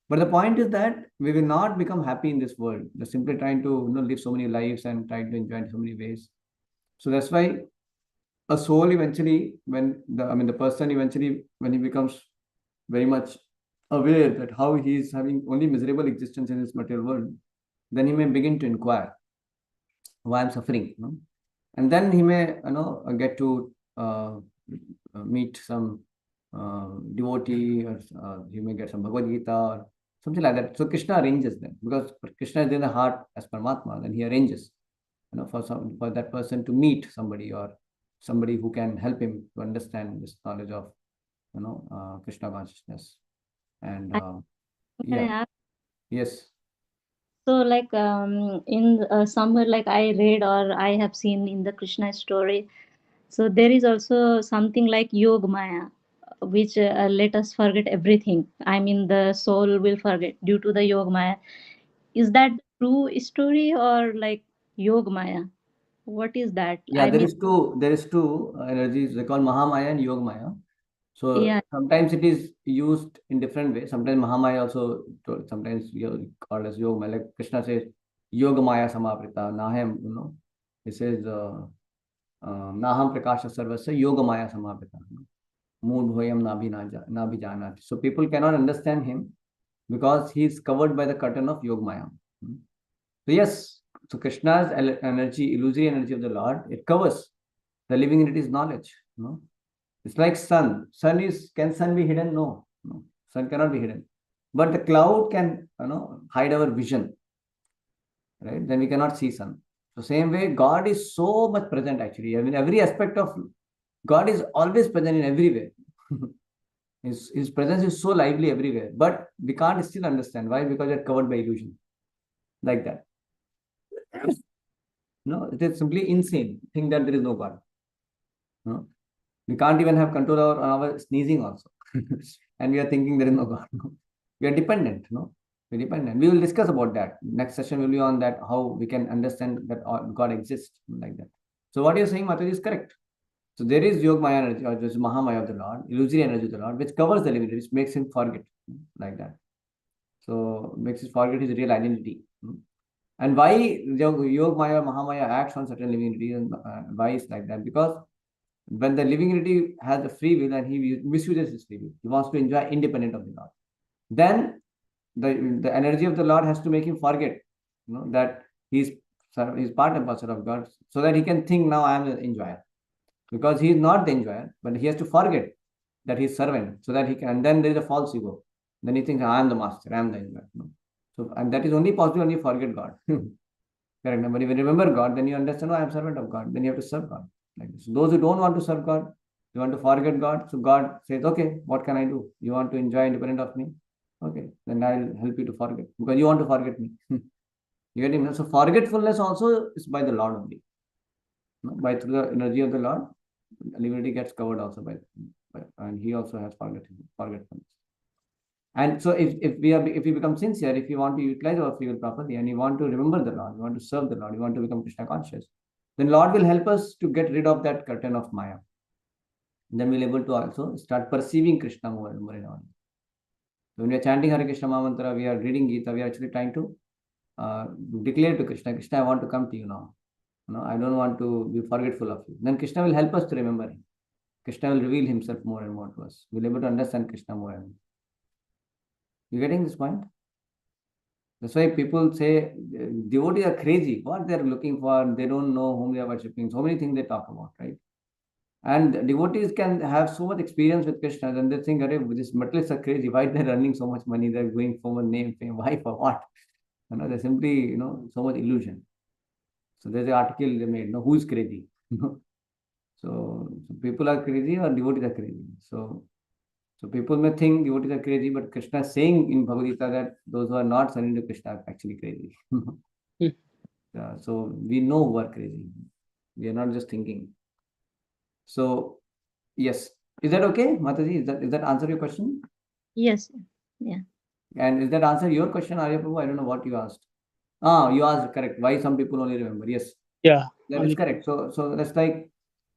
Speaker 1: But the point is that we will not become happy in this world, just simply trying to live so many lives and trying to enjoy in so many ways. So that's why a soul eventually, when the person eventually, when he becomes very much aware that how he is having only miserable existence in this material world, then he may begin to inquire why I'm suffering, and then he may get to meet some devotee, or he may get some Bhagavad Gita or something like that. So Krishna arranges them, because Krishna is in the heart as Paramatma. Then he arranges, for that person to meet somebody, or somebody who can help him to understand this knowledge of Krishna consciousness. And
Speaker 3: Can I
Speaker 1: yeah,
Speaker 3: ask?
Speaker 1: yes.
Speaker 3: So, like in somewhere, like I read or I have seen in the Krishna story, So there is also something like Yog Maya, which let us forget everything. I mean, the soul will forget due to the Yog Maya. Is that true story or like Yog Maya? What is that?
Speaker 1: Yeah,
Speaker 3: I mean,
Speaker 1: there is two energies. They call Mahamaya and Yoga Maya. So
Speaker 3: yeah,
Speaker 1: sometimes it is used in different ways. Sometimes Mahamaya also, sometimes called as Yoga Maya. Like Krishna says, Yoga Maya Samaprita, Nahem, he says, Naham Prakasha Sarvasya, Yoga Maya Samaprita. Mood Bhoyam Nabhi Janati. So people cannot understand him because he is covered by the curtain of Yoga Maya. So yes, so Krishna's energy, illusory energy of the Lord, it covers. The living in it is knowledge. It's like sun. Can sun be hidden? No, no. Sun cannot be hidden. But the cloud can, hide our vision, right? Then we cannot see sun. So same way, God is so much present actually. I mean, every aspect of God is always present in everywhere. His presence is so lively everywhere. But we can't still understand. Why? Because we are covered by illusion. Like that. No, it is simply insane. Think that there is no God. No? We can't even have control over our sneezing also. And we are thinking there is no God. No? We are dependent. No? We're dependent. We will discuss about that. Next session will be on that, how we can understand that God exists like that. So what you're saying, Mataji, is correct. So there is Yoga Maya energy, or this Mahamaya of the Lord, illusory energy of the Lord, which covers the living, which makes him forget like that. So makes him forget his real identity. And why Yoga Maya or Mahamaya acts on certain living entities, and why is like that? Because when the living entity has a free will and he misuses his free will, he wants to enjoy independent of the Lord, then the energy of the Lord has to make him forget, that he's part and parcel of God, so that he can think, now I am the enjoyer, because he is not the enjoyer, but he has to forget that he's servant, so that he can. And then there is a false ego. Then he thinks, I am the master, I am the enjoyer. So, and that is only possible when you forget God. Correct. But if you remember God, then you understand, I am servant of God. Then you have to serve God. Like this. Those who don't want to serve God, they want to forget God. So God says, okay, what can I do? You want to enjoy independent of me? Okay, then I'll help you to forget, because you want to forget me. You get him? So forgetfulness also is by the Lord only. By through the energy of the Lord, liberty gets covered also by and he also has forgetfulness. And so if we become sincere, if you want to utilize our free will properly, and you want to remember the Lord, you want to serve the Lord, you want to become Krishna conscious, then Lord will help us to get rid of that curtain of Maya. Then we'll be able to also start perceiving Krishna more and more in our life. So when we are chanting Hare Krishna Mahamantra, we are reading Gita, we are actually trying to declare to Krishna, Krishna, I want to come to you now. I don't want to be forgetful of you. Then Krishna will help us to remember him. Krishna will reveal himself more and more to us. We'll be able to understand Krishna more and more. You getting this point? That's why people say devotees are crazy. What they're looking for, they don't know whom they are worshipping. So many things they talk about, right? And devotees can have so much experience with Krishna, and they think, these materialists are crazy. Why they're earning so much money? They're going for name, fame. Why, for what? They're simply, so much illusion. So there's an article they made, who is crazy? So people are crazy or devotees are crazy. So people may think devotees are crazy, but Krishna is saying in Bhagavad Gita that those who are not surrendering to Krishna are actually crazy. So we know who are crazy. We are not just thinking. So yes, is that okay, Mataji? Is that answer your question?
Speaker 3: yes, yeah.
Speaker 1: And is that answer your question, Arya Prabhu? I don't know what you asked. You asked correct. Why some people only remember? Yes.
Speaker 2: Yeah.
Speaker 1: That is correct. So that's like,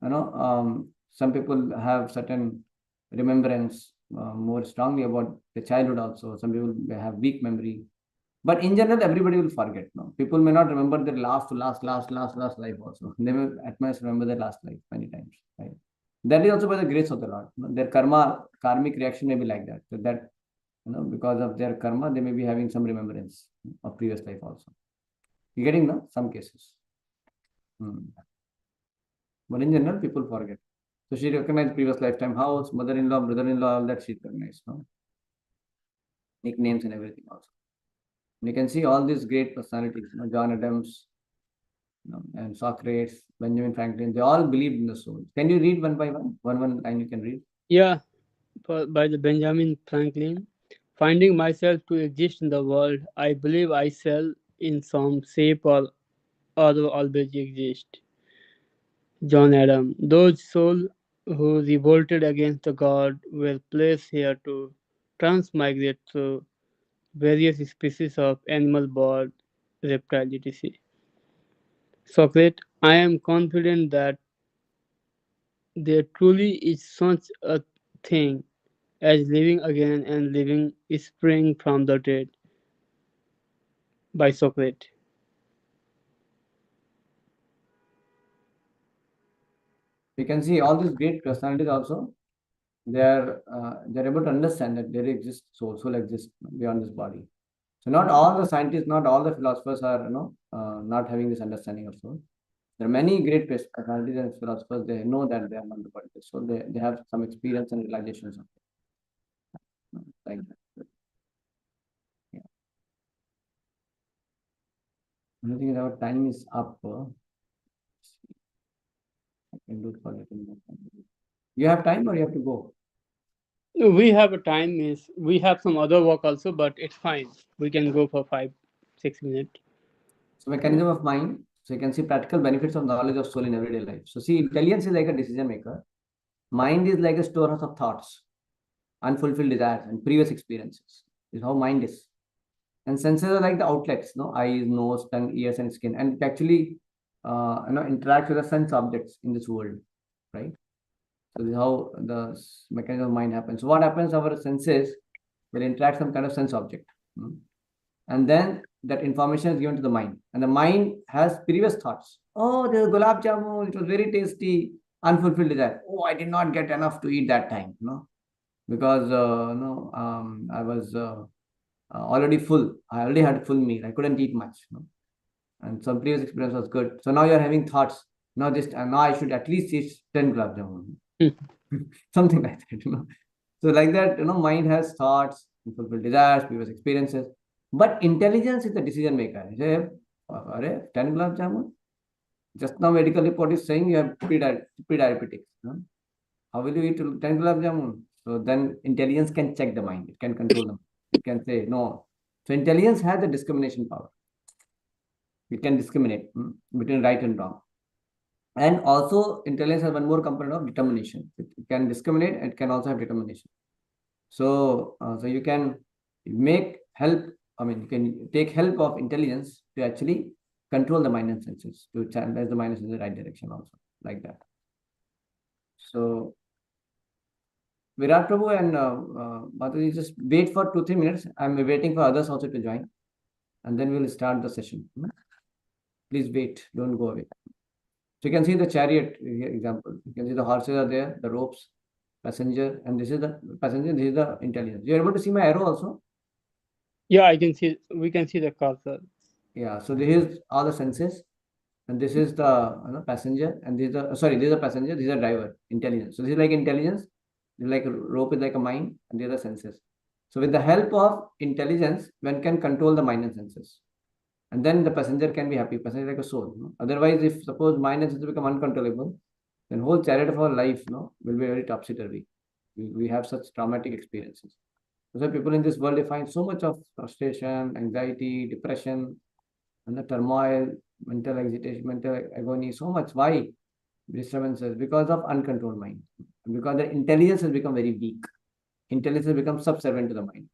Speaker 1: some people have certain remembrance more strongly about the childhood also. Some people may have weak memory. But in general, everybody will forget. People may not remember their last life also. They may at most remember their last life many times. Right? That is also by the grace of the Lord. Their karmic reaction may be like that. So that, because of their karma, they may be having some remembrance of previous life also. You getting some cases. But in general, people forget. So she recognized previous lifetime house, mother-in-law, brother-in-law, all that she recognized. Nicknames and everything also. And you can see all these great personalities, John Adams, and Socrates, Benjamin Franklin, they all believed in the soul. Can you read one by one? One line you can read.
Speaker 2: Yeah, by the Benjamin Franklin. Finding myself to exist in the world, I believe I shall in some shape or other always exist. John Adam. Those souls who revolted against the god were placed here to transmigrate through various species of animal, bird, reptile, etc. Socrates, I am confident that there truly is such a thing as living again and living spring from the dead by Socrates.
Speaker 1: You can see all these great personalities also, they're able to understand that there exists soul exists beyond this body. So not all the scientists, not all the philosophers are not having this understanding of soul. There are many great personalities and philosophers, they know that they are not the body. So they have some experience and realizations of it. Like that. Yeah. I think our time is up. I can do it for a little more time. You have time or you have to go?
Speaker 2: We have a time is we have some other work also, but it's fine. We can go for 5-6 minutes.
Speaker 1: So mechanism of mind. So you can see practical benefits of knowledge of soul in everyday life. So see, intelligence is like a decision maker. Mind is like a storehouse of thoughts, unfulfilled desires, and previous experiences. This is how mind is. And senses are like the outlets, eyes, nose, tongue, ears, and skin, and it actually interact with the sense objects in this world, right? So this is how the mechanism of mind happens. So what happens? Our senses will interact some kind of sense object, and then that information is given to the mind, and the mind has previous thoughts. Oh, there's gulab jamun, it was very tasty, unfulfilled desire. Oh, I did not get enough to eat that time, because I was already full. I already had a full meal. I couldn't eat much, and some previous experience was good. So now you're having thoughts. Now I should at least eat 10 gulab jamun, something like that, So like that, mind has thoughts, unfulfilled desires, previous experiences. But intelligence is the decision maker. You say, 10 gulab jamun. Just now medical report is saying you have pre-diabetics. How will you eat 10 gulab jamun? So then intelligence can check the mind. It can control them. It can say no. So intelligence has a discrimination power. It can discriminate between right and wrong. And also intelligence has one more component of determination. It can discriminate and it can also have determination. So you can you can take help of intelligence to actually control the mind and senses, to channelize the mind in the right direction also, like that. So Virat Prabhu and Mataji, just wait for 2-3 minutes. I'm waiting for others also to join, and then we'll start the session. Please wait, don't go away. So you can see the chariot example. You can see the horses are there, the ropes, passenger, and this is the passenger, this is the intelligence. You're able to see my arrow also?
Speaker 2: Yeah, I can see. We can see the cursor.
Speaker 1: Yeah, so this is all the senses, and this is the passenger, and this is the this is the passenger, this is the driver, intelligence. So this is like intelligence, this is like a rope is like a mind, and these are the senses. So with the help of intelligence, one can control the mind and senses. And then the passenger can be happy. Passenger is like a soul. Otherwise, if suppose mind and senses become uncontrollable, then whole chariot of our life will be very topsy-turvy. We have such traumatic experiences. So people in this world, they find so much of frustration, anxiety, depression, and the turmoil, mental agitation, mental agony, so much. Why? Disturbances, because of uncontrolled mind. Because the intelligence has become very weak. Intelligence has become subservient to the mind.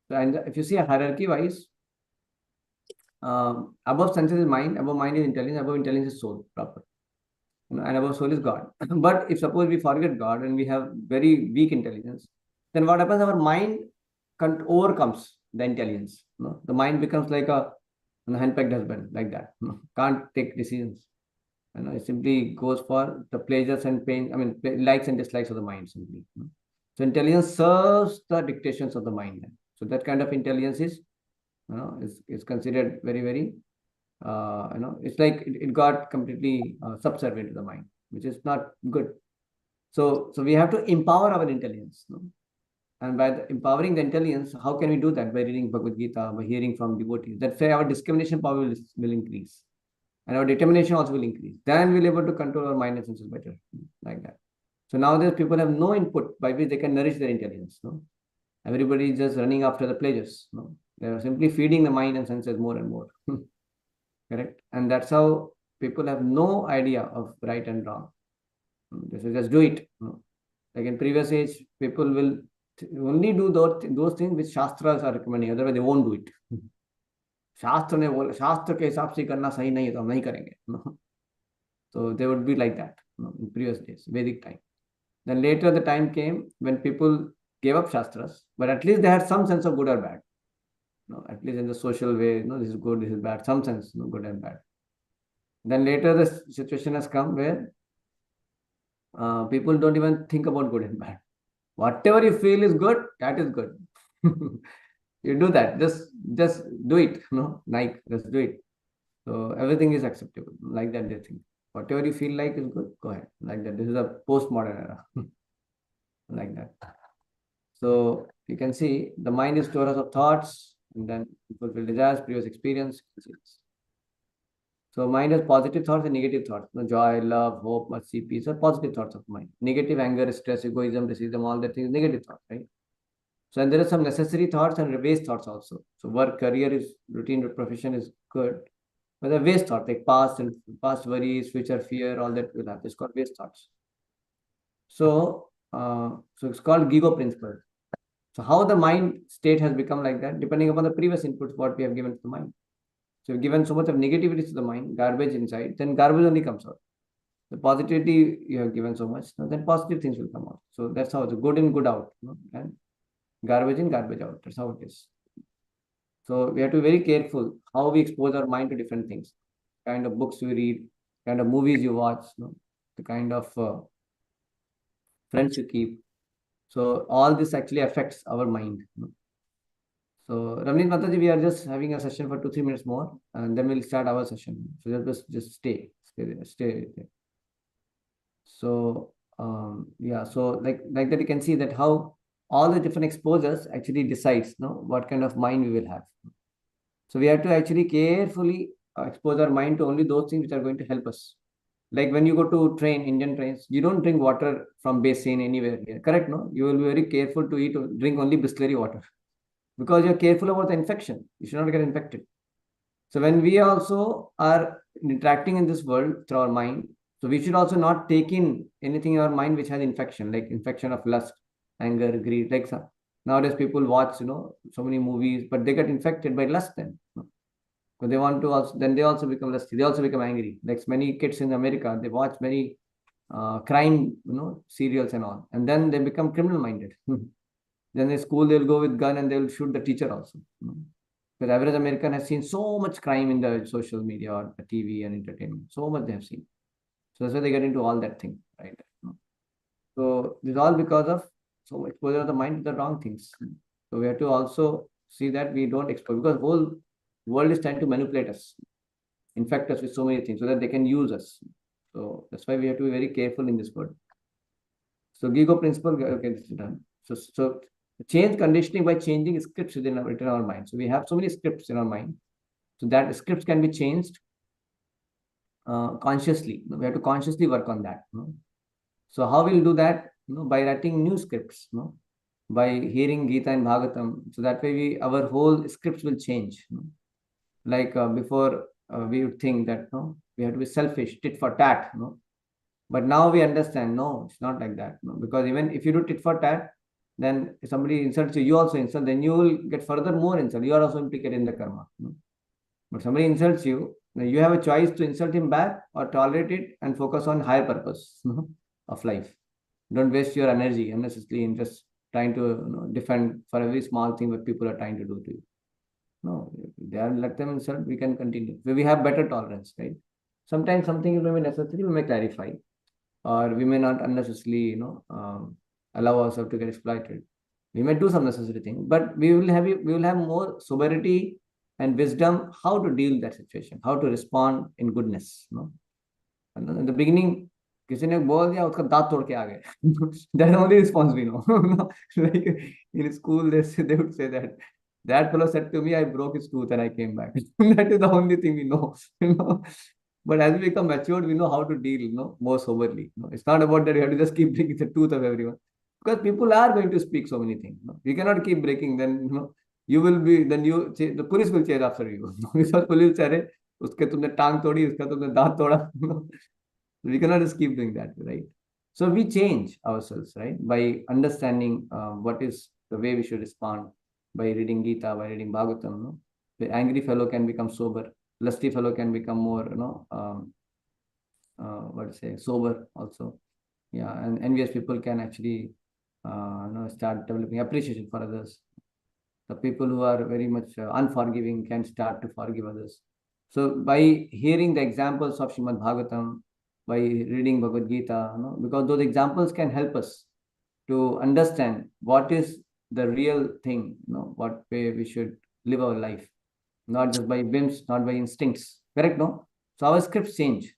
Speaker 1: So, and if you see a hierarchy-wise, above senses is mind, above mind is intelligence, above intelligence is soul, proper. And above soul is God. But if suppose we forget God and we have very weak intelligence, then what happens? Our mind overcomes the intelligence. The mind becomes like a hand-pegged husband, like that. Can't take decisions. It simply goes for the pleasures and pain. Likes and dislikes of the mind simply. So intelligence serves the dictations of the mind. So that kind of intelligence is considered very, very. It's like it got completely subservient to the mind, which is not good. So we have to empower our intelligence. And by empowering the intelligence, how can we do that? By reading Bhagavad Gita, by hearing from devotees. That's why our discrimination power will increase. And our determination also will increase. Then we'll be able to control our mind and senses better, like that. So nowadays people have no input by which they can nourish their intelligence. Everybody is just running after the pleasures. They are simply feeding the mind and senses more and more. Correct? And that's how people have no idea of right and wrong. They say just do it. Like in previous age, people will only do those things which Shastras are recommending, otherwise they won't do it. शास्त्र ने बोला, शास्त्र के हिसाब से करना सही नहीं है तो हम नहीं करेंगे. So they would be like that in previous days, Vedic time. Then later the time came when people gave up Shastras, but at least they had some sense of good or bad. At least in the social way, this is good, this is bad, some sense, good and bad. Then later the situation has come where people don't even think about good and bad. Whatever you feel is good, that is good. You do that, just do it, like just do it. So everything is acceptable, like that they think. Whatever you feel like is good, go ahead, like that. This is a postmodern era, like that. So you can see the mind is storehouse of thoughts, and then fulfill desires, previous experience. So mind has positive thoughts and negative thoughts. Joy, love, hope, mercy, peace are positive thoughts of mind. Negative, anger, stress, egoism, racism, all that things, negative thoughts, right? So and there are some necessary thoughts and waste thoughts also. So work, career is routine, profession is good. But the waste thoughts, like past worries, future fear, all that will have. It's called waste thoughts. So it's called Gigo principle. So how the mind state has become like that, depending upon the previous inputs, what we have given to the mind. So we've given so much of negativity to the mind, garbage inside, then garbage only comes out. The positivity you have given so much, then positive things will come out. So that's how it's good in, good out, and garbage in, garbage out. That's how it is. So we have to be very careful how we expose our mind to different things, kind of books you read, kind of movies you watch, the kind of friends you keep. So all this actually affects our mind. So Ramneet Mataji, we are just having a session for 2-3 minutes more, and then we'll start our session. So just stay there. So yeah, so like that you can see that how all the different exposures actually decides what kind of mind we will have. So we have to actually carefully expose our mind to only those things which are going to help us. Like when you go to train, Indian trains, you don't drink water from basin anywhere here, correct? No, you will be very careful to drink only Bisleri water, because you're careful about the infection. You should not get infected. So when we also are interacting in this world through our mind, so we should also not take in anything in our mind which has infection, like infection of lust, anger, greed. Like nowadays people watch, so many movies, but they get infected by lust then. Because they want to also, then they also become lusty. They also become angry. Like many kids in America, they watch many crime, serials and all, and then they become criminal minded. Then in school they'll go with gun and they'll shoot the teacher also. Because average American has seen so much crime in the social media or the TV and entertainment. So much they have seen. So that's why they get into all that thing, right? So this is all because of so much exposure of the mind to the wrong things. So we have to also see that we don't expose, because whole world is trying to manipulate us, infect us with so many things so that they can use us. So that's why we have to be very careful in this world. So Gigo principle, okay, this is done. So change conditioning by changing scripts within our mind. So we have so many scripts in our mind. So that scripts can be changed consciously. We have to consciously work on that. So how we'll do that? By writing new scripts, by hearing Gita and Bhagavatam. So that way our whole scripts will change. Like before we would think that we have to be selfish, tit for tat. But now we understand, no, it's not like that. Because even if you do tit for tat, then if somebody insults you, you also insult, then you will get further more insult. You are also implicated in the karma. But somebody insults you, then you have a choice to insult him back or tolerate it and focus on higher purpose of life. Don't waste your energy unnecessarily in just trying to defend for every small thing what people are trying to do to you. No, they are, let them insult, we can continue. So we have better tolerance, right? Sometimes something may be necessary, we may clarify, or we may not unnecessarily, allow ourselves to get exploited. We may do some necessary thing, but we will have more sobriety and wisdom how to deal with that situation, how to respond in goodness. And in the beginning, किसी ने बोल दिया उसका दांत तोड़ के आ गए. That's the only response we know. Like in school, they would say that fellow said to me, I broke his tooth and I came back. That is the only thing we know. But as we become matured, we know how to deal, more soberly. It's not about that you have to just keep breaking the tooth of everyone, because people are going to speak so many things. You cannot keep breaking. Then the police will chase after you. Because police say, उसके तुमने टांग तोड़ी, उसका तुमने दांत तोड़ा. We cannot just keep doing that, right? So we change ourselves, right? By understanding what is the way we should respond, by reading Gita, by reading Bhagavatam. No? The angry fellow can become sober. Lusty fellow can become more, what to say, sober also. Yeah, and envious people can actually, start developing appreciation for others. The people who are very much unforgiving can start to forgive others. So by hearing the examples of Srimad Bhagavatam, by reading Bhagavad Gita, because those examples can help us to understand what is the real thing, what way we should live our life, not just by whims, not by instincts. Correct, no? So our scripts change.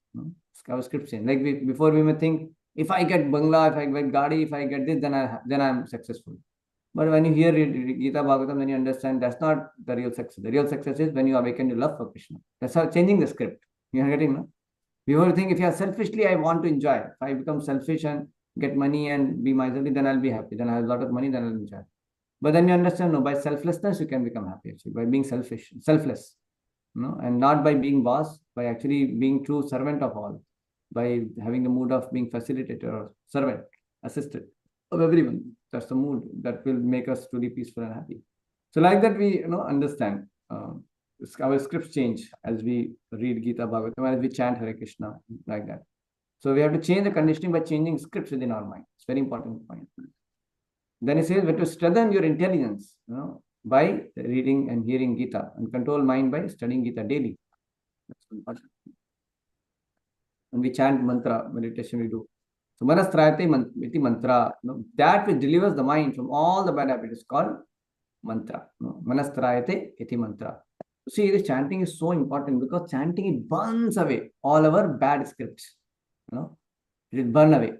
Speaker 1: Our scripts change. Like before we may think, if I get bangla, if I get gadi, if I get this, then I'm successful. But when you hear Gita Bhagavatam, then you understand that's not the real success. The real success is when you awaken your love for Krishna. That's how changing the script. You are getting, no? Before think, if you are selfishly, I want to enjoy. If I become selfish and get money and be miserly, then I'll be happy. Then I have a lot of money, then I'll enjoy. But then you understand, no, by selflessness, you can become happy actually, by being selfless, and not by being boss, by actually being true servant of all, by having the mood of being facilitator or servant, assistant of everyone. That's the mood that will make us truly peaceful and happy. So like that, we understand. Our scripts change as we read Gita Bhagavatam, as we chant Hare Krishna, like that. So we have to change the conditioning by changing scripts within our mind. It's very important point. Then he says, we have to strengthen your intelligence, by reading and hearing Gita, and control mind by studying Gita daily. That's important. And we chant mantra, meditation we do. So Manastrayate iti mantra, that which delivers the mind from all the bad habits is called mantra. Manastrayate iti mantra. See, this chanting is so important because chanting, it burns away all our bad scripts. It will burn away.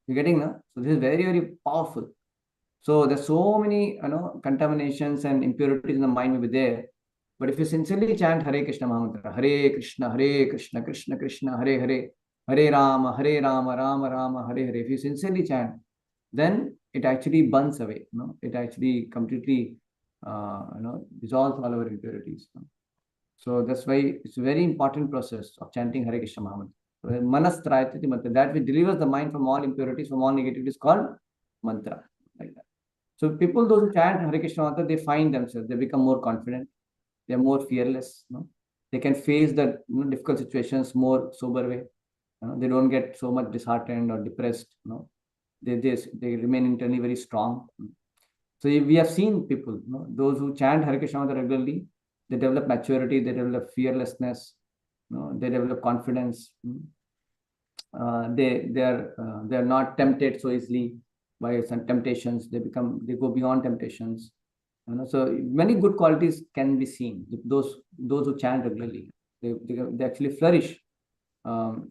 Speaker 1: You're getting, no? So this is very, very powerful. So there's so many, contaminations and impurities in the mind will be there. But if you sincerely chant Hare Krishna Mahamantra, Hare Krishna, Krishna Krishna, Hare Hare, Hare Rama, Rama Rama, Hare Hare. If you sincerely chant, then it actually burns away. It actually completely, dissolves all our impurities. So that's why it's a very important process of chanting Hare Krishna Mahamantra. Manastrayate mantra, that which delivers the mind from all impurities, from all negativity, is called mantra, like that. So people, those who chant Hare Krishna mantra, they find themselves, they become more confident, they are more fearless. They can face the difficult situations more sober way. They don't get so much disheartened or depressed. They remain internally very strong. So we have seen people, those who chant Hare Krishna mantra regularly, they develop maturity, they develop fearlessness, they develop confidence. They are not tempted so easily by some temptations. They go beyond temptations. So many good qualities can be seen. Those who chant regularly, they actually flourish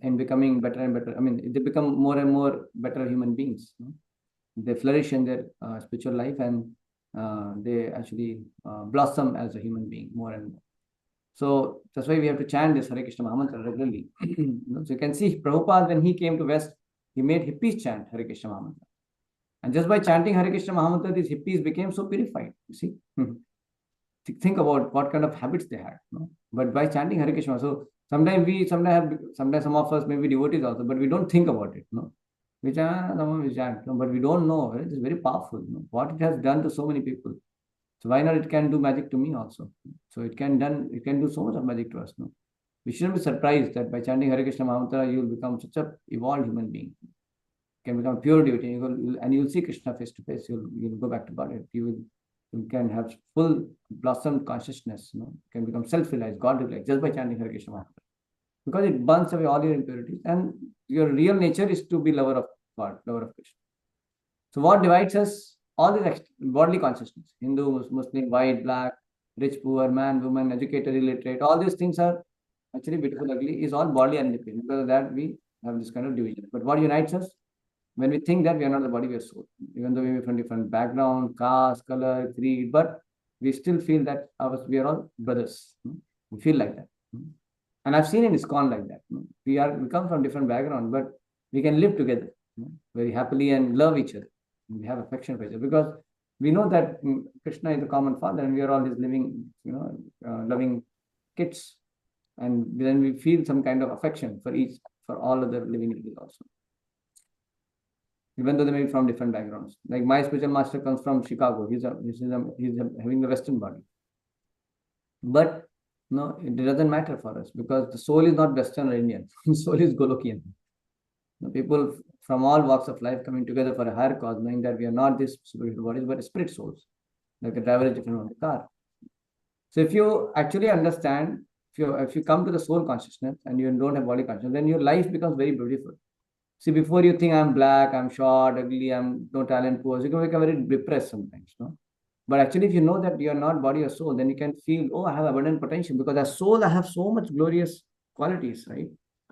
Speaker 1: in becoming better and better. I mean, they become more and more better human beings. They flourish in their spiritual life, and they actually blossom as a human being more and more. So that's why we have to chant this Hare Krishna Mahamantra regularly. So you can see Prabhupada, when he came to West, he made hippies chant Hare Krishna Mahamantra. And just by chanting Hare Krishna Mahamantra, these hippies became so purified. You see, think about what kind of habits they had. But by chanting Hare Krishna, so sometimes some of us may be devotees also, but we don't think about it. We chant, but we don't know. It is very powerful. What it has done to so many people. So why not? It can do magic to me also. So it can do so much of magic to us. We shouldn't be surprised that by chanting Hare Krishna Mahamantra, you will become such an evolved human being. You can become pure devotee, and you will see Krishna face to face. You'll go back to Godhead. You can have full blossomed consciousness. You can become self-realized, God-realized, just by chanting Hare Krishna Mahamantra. Because it burns away all your impurities, and your real nature is to be lover of God, lover of Krishna. So what divides us? All this bodily consciousness, Hindu, Muslim, white, black, rich, poor, man, woman, educated, illiterate, all these things are actually beautiful, ugly, is all bodily unindependent. Because of that, we have this kind of division. But what unites us? When we think that we are not the body, we are soul. Even though we are from different background, caste, color, creed, but we still feel that we are all brothers. We feel like that. And I've seen in ISKCON like that. We come from different background, but we can live together very happily and love each other. We have affection for each other because we know that Krishna is the common father and we are all his living, loving kids. And then we feel some kind of affection for all other living entities also. Even though they may be from different backgrounds. Like my spiritual master comes from Chicago. He's having the Western body. But no, it doesn't matter for us because the soul is not Western or Indian. Soul is Golokian. People from all walks of life coming together for a higher cause, knowing that we are not these spiritual bodies, but spirit souls. Like a driver is different from the car. So if you actually understand, if you come to the soul consciousness and you don't have body consciousness, then your life becomes very beautiful. See, before you think I'm black, I'm short, ugly, I'm no talent, poor, you can become very depressed sometimes, no? But actually, if you know that you are not body or soul, then you can feel, oh, I have abundant potential because as soul, I have so much glorious qualities, right?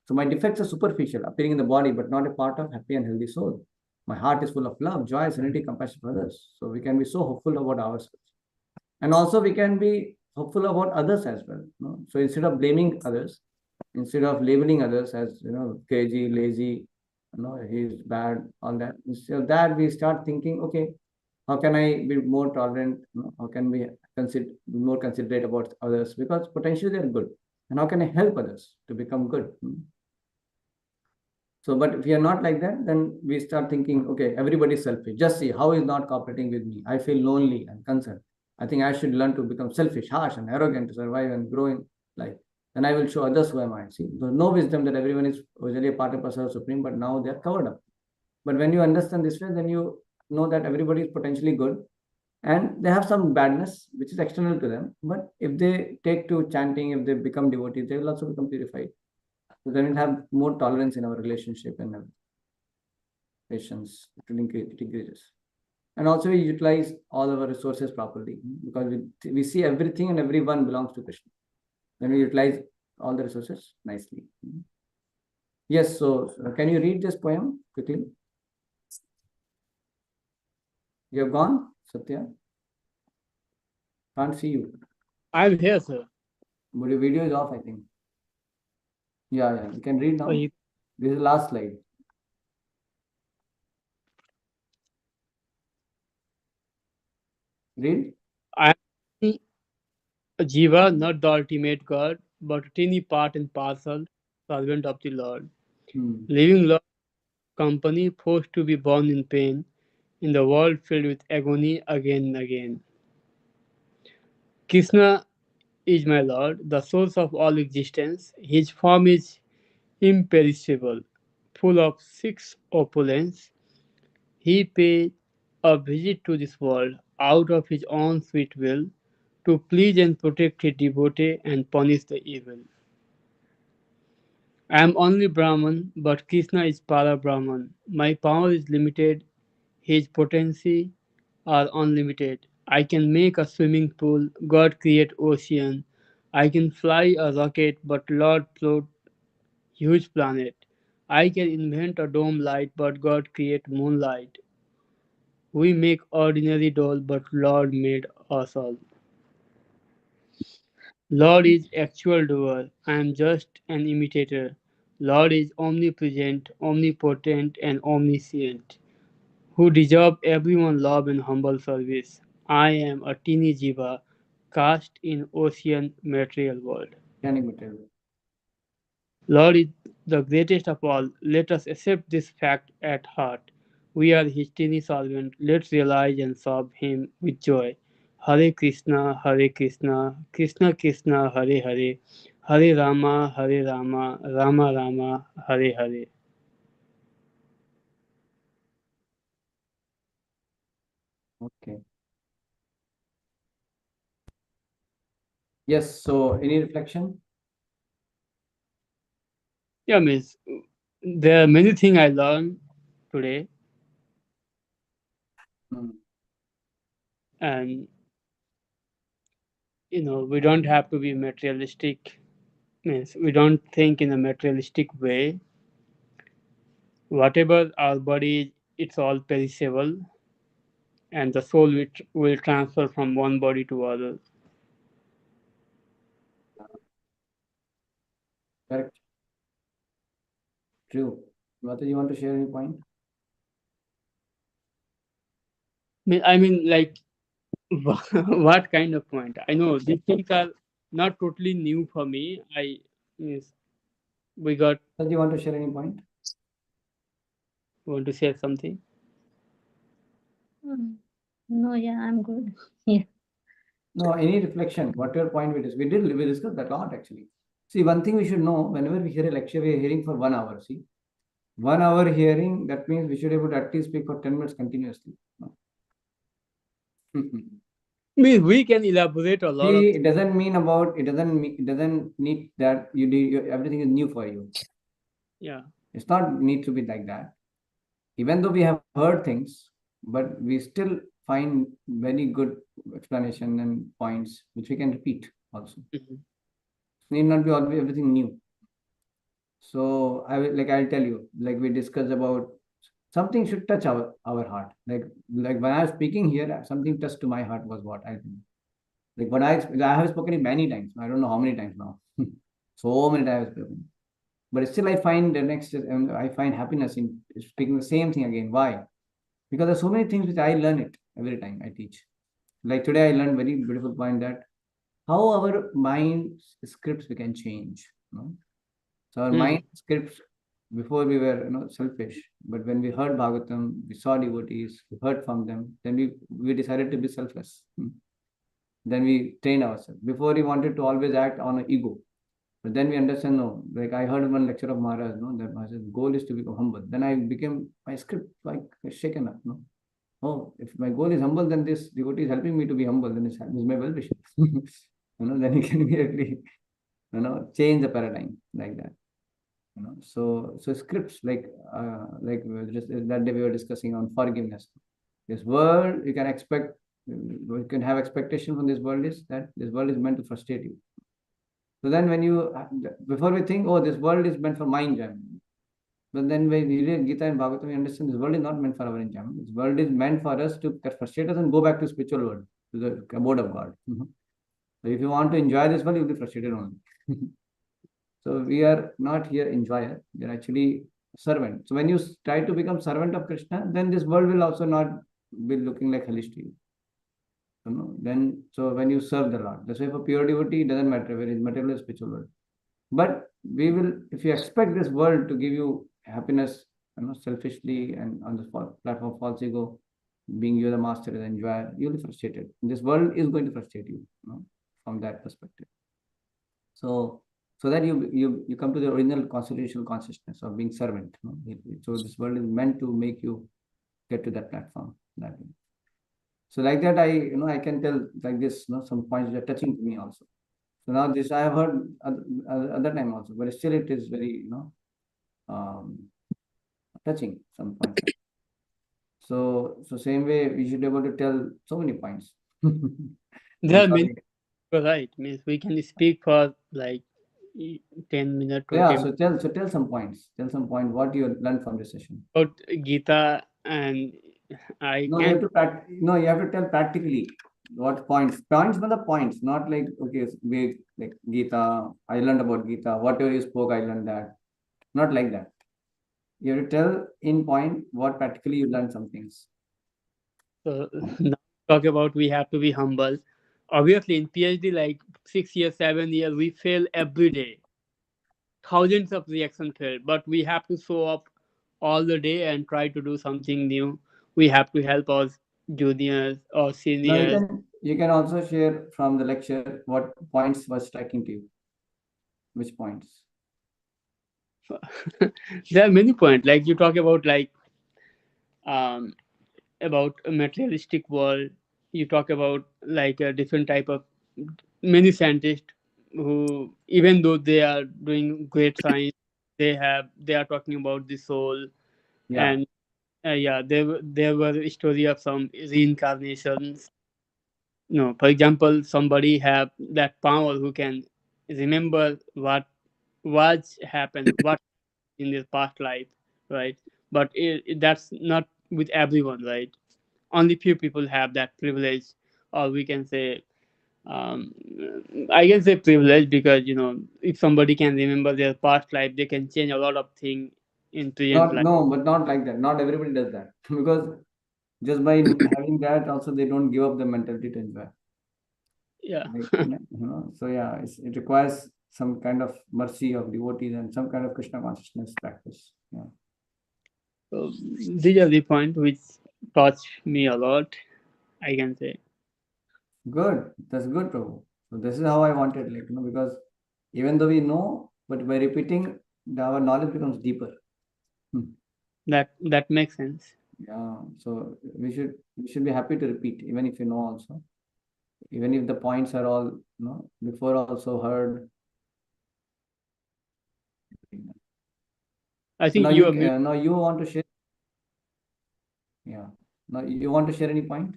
Speaker 1: So my defects are superficial, appearing in the body, but not a part of happy and healthy soul. My heart is full of love, joy, serenity, compassion for others. So we can be so hopeful about ourselves. And also we can be hopeful about others as well. No? So instead of blaming others, instead of labeling others as, cagey, lazy, he's bad, all that. Instead of that, we start thinking, okay, how can I be more tolerant? How can we be more considerate about others? Because potentially they're good. And how can I help others to become good? So, but if we are not like that, then we start thinking, okay, everybody's selfish. Just see how is not cooperating with me. I feel lonely and concerned. I think I should learn to become selfish, harsh, and arrogant to survive and grow in life. Then I will show others who am I. See, there's no wisdom that everyone is originally a part and parcel of Supreme, but now they are covered up. But when you understand this way, then you know that everybody is potentially good and they have some badness which is external to them. But if they take to chanting, if they become devotees, they will also become purified. So then we'll have more tolerance in our relationship and patience. It increases. And also we utilize all our resources properly because we see everything and everyone belongs to Krishna. Then we utilize all the resources nicely. Yes, so can you read this poem quickly? You have gone, Satya? Can't see you.
Speaker 2: I'm here, sir.
Speaker 1: But your video is off, I think. Yeah, you can read now. This is the last slide. Read.
Speaker 2: I am a Jiva, not the ultimate God, but a tiny part and parcel, servant of the Lord. Living Lord company, forced to be born in pain, in the world filled with agony again and again. Krishna is my Lord, the source of all existence. His form is imperishable, full of six opulence. He paid a visit to this world out of his own sweet will to please and protect his devotee and punish the evil. I am only Brahman, but Krishna is Para Brahman. My power is limited, his potency are unlimited. I can make a swimming pool, God create ocean. I can fly a rocket, but Lord float huge planet. I can invent a dome light, but God create moonlight. We make ordinary doll, but Lord made us all. Lord is actual doer. I am just an imitator. Lord is omnipresent, omnipotent, and omniscient, who deserve everyone's love and humble service. I am a teeny jiva, cast in ocean material world. Lord is the greatest of all. Let us accept this fact at heart. We are his teeny servant. Let's realize and serve him with joy. Hare Krishna, Krishna Krishna, Hare Hare, Hare Rama, Rama Rama, Hare Hare.
Speaker 1: Okay. Yes, so any reflection?
Speaker 2: Yeah, miss. There are many things I learned today. And we don't have to be materialistic. Means we don't think in a materialistic way. Whatever our body, it's all perishable, and the soul will transfer from one body to other.
Speaker 1: Correct. True. Mata, you want to share any point?
Speaker 2: I mean, like, what kind of point? I know these things are not totally new for me. Yes, we got.
Speaker 1: Do you want to share any point?
Speaker 2: Want to share something?
Speaker 3: No, yeah, I'm good. Yeah.
Speaker 1: No, any reflection? What your point we discussed? We discussed that a lot actually. See, one thing we should know, whenever we hear a lecture, we are hearing for 1 hour. See, 1 hour hearing, that means we should be able to at least speak for 10 minutes continuously. No?
Speaker 2: Means we can elaborate a lot of.
Speaker 1: See, it doesn't mean about, it doesn't need that everything is new for you.
Speaker 2: Yeah.
Speaker 1: It's not need to be like that. Even though we have heard things, but we still find very good explanation and points which we can repeat also.
Speaker 2: Mhm.
Speaker 1: Need not be always everything new. So I'll tell you, like we discussed about something should touch our heart. Like when I was speaking here, something touched to my heart was what I think. Like when I have spoken it many times. I don't know how many times now. So many times I've spoken. But still I find I find happiness in speaking the same thing again. Why? Because there's so many things which I learn it every time I teach. Like today I learned very beautiful point that how our mind scripts we can change. You know? So our mind scripts, before we were selfish, but when we heard Bhagavatam, we saw devotees, we heard from them, then we decided to be selfless. Then we train ourselves. Before we wanted to always act on an ego. But then we understand, no, like I heard one lecture of Maharaj, no, that Maharaj's goal is to become humble. Then I became, my script like shaken up, no. Oh, if my goal is humble, then this devotee is helping me to be humble, then it's my well-wisher. Then he can immediately, change the paradigm like that. So scripts like just that day we were discussing on forgiveness. This world, you can expect, you can have expectation from this world is that this world is meant to frustrate you. So then before we think, oh, this world is meant for my enjoyment. But then when we read Gita and Bhagavatam, we understand this world is not meant for our enjoyment. This world is meant for us to get frustrated and go back to spiritual world, to the abode of God. So if you want to enjoy this world, you'll be frustrated only. So we are not here enjoyer, we are actually servant. So when you try to become servant of Krishna, then this world will also not be looking like hellish to you. So when you serve the Lord, that's why for pure devotee, it doesn't matter whether it's material or spiritual world. But we will, if you expect this world to give you happiness, selfishly and on the platform of false ego, being you the master and enjoyer, you'll be frustrated. This world is going to frustrate you, from that perspective. So that you come to the original constitutional consciousness of being servant. So this world is meant to make you get to that platform that way. So like that, I can tell like this, some points that are touching to me also. So now this I have heard other time also, but still it is very, touching some points. So same way we should be able to tell so many points.
Speaker 2: There are many. Right, means we can speak for like 10 minutes.
Speaker 1: Yeah, so tell some points. Tell some point what you learned from this session.
Speaker 2: About Gita, and
Speaker 1: you have to tell practically what points. Points for the points, not like okay, we like Gita. I learned about Gita. Whatever you spoke, I learned that. Not like that. You have to tell in point what practically you learned some things.
Speaker 2: So now talk about we have to be humble. Obviously, in PhD, like 6 years, 7 years, we fail every day. Thousands of reactions fail, but we have to show up all the day and try to do something new. We have to help our juniors or seniors.
Speaker 1: Now you can also share from the lecture what points were striking to you. Which points?
Speaker 2: There are many points. Like you talk about about a materialistic world. You talk about like a different type of many scientists who, even though they are doing great science, they are talking about the soul.
Speaker 1: Yeah.
Speaker 2: And there were a story of some reincarnations. For example, somebody have that power who can remember what happened, what in their past life, right? But that's not with everyone, right? Only few people have that privilege, or we can say, I can say privilege because if somebody can remember their past life, they can change a lot of things in present life.
Speaker 1: No, but not like that. Not everybody does that because just by having that, also they don't give up the mentality to enjoy.
Speaker 2: Yeah.
Speaker 1: So yeah, it requires some kind of mercy of devotees and some kind of Krishna consciousness practice. Yeah.
Speaker 2: So these are the points which touch me a lot, I can say.
Speaker 1: Good. That's good, Prabhu. So this is how I wanted, like, because even though we know, but by repeating, our knowledge becomes deeper.
Speaker 2: That makes sense.
Speaker 1: Yeah. So we should be happy to repeat, even if you know also. Even if the points are all, before also heard.
Speaker 2: I
Speaker 1: So
Speaker 2: think
Speaker 1: now
Speaker 2: you
Speaker 1: you
Speaker 2: are
Speaker 1: now you want to share. Yeah. Now you want to share any point?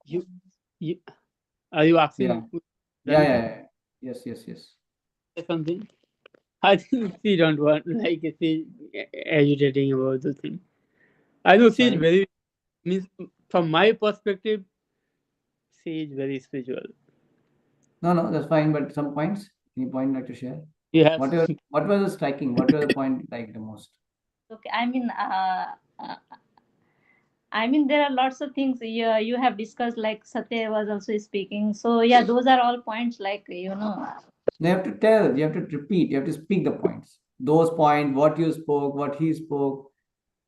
Speaker 2: you, you are you asking
Speaker 1: Yeah. Yes.
Speaker 2: something? I think she don't want like she agitating about the thing. I know she is
Speaker 1: Sorry.
Speaker 2: very means from my perspective, she is very spiritual.
Speaker 1: No, that's fine. But some points. Any point like to share?
Speaker 2: You have
Speaker 1: What was the striking? What was the point like the most?
Speaker 3: Okay, I mean, there are lots of things you have discussed, like Satya was also speaking. So yeah, those are all points, like
Speaker 1: You have to tell. You have to repeat. You have to speak the points. Those points. What you spoke. What he spoke.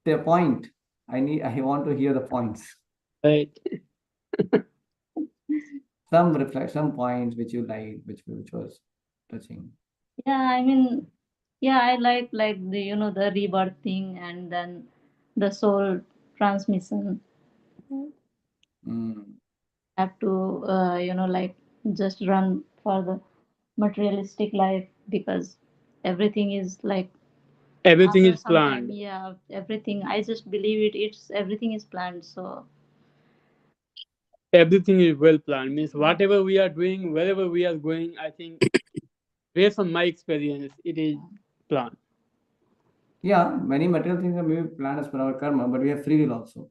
Speaker 1: The point. I want to hear the points.
Speaker 2: right.
Speaker 1: Some reflect. Some points which you liked, which was touching.
Speaker 3: Yeah, I mean, yeah, I like the the rebirth thing, and then the soul transmission.
Speaker 1: Mm.
Speaker 3: Have to like just run for the materialistic life, because everything is like
Speaker 2: Everything
Speaker 3: after
Speaker 2: is
Speaker 3: some time,
Speaker 2: planned.
Speaker 3: yeah, everything, I just believe it's everything is planned. So
Speaker 2: Everything is well planned. Means whatever we are doing, wherever we are going, I think based on my experience, it is planned.
Speaker 1: Yeah, many material things are maybe planned as per our karma, but we have free will also.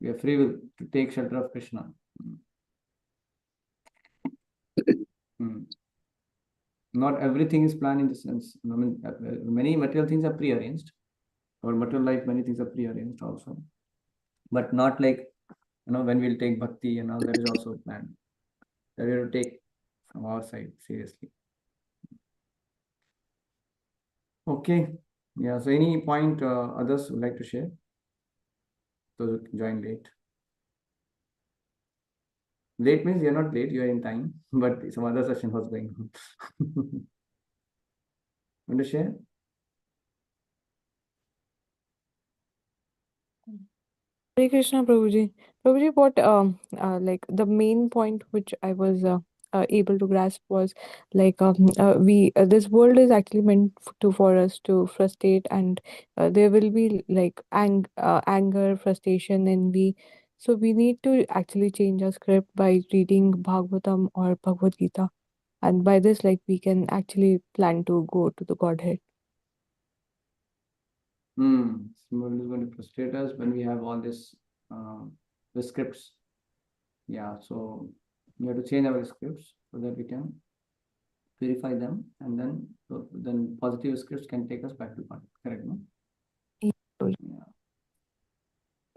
Speaker 1: We have free will to take shelter of Krishna. Not everything is planned in the sense. I mean, many material things are pre-arranged. Our material life, many things are pre-arranged also, but not like when we'll take bhakti and all that is also planned. That we have to take from our side seriously. Okay. Yeah. So any point others would like to share? Those who join late. Late means you're not late, you are in time, but some other session was going on. Want to share?
Speaker 9: Hare Krishna, Prabhuji. Prabhuji, what like the main point which I was able to grasp was like we this world is actually meant to for us to frustrate, and there will be like anger, frustration, envy. So we need to actually change our script by reading Bhagavatam or Bhagavad Gita, and by this, like, we can actually plan to go to the Godhead.
Speaker 1: Symbol is going to frustrate us when we have all this the scripts. Yeah, so we have to change our scripts so that we can purify them, and then positive scripts can take us back to God. Correct, no?
Speaker 9: Yeah.
Speaker 1: Yeah.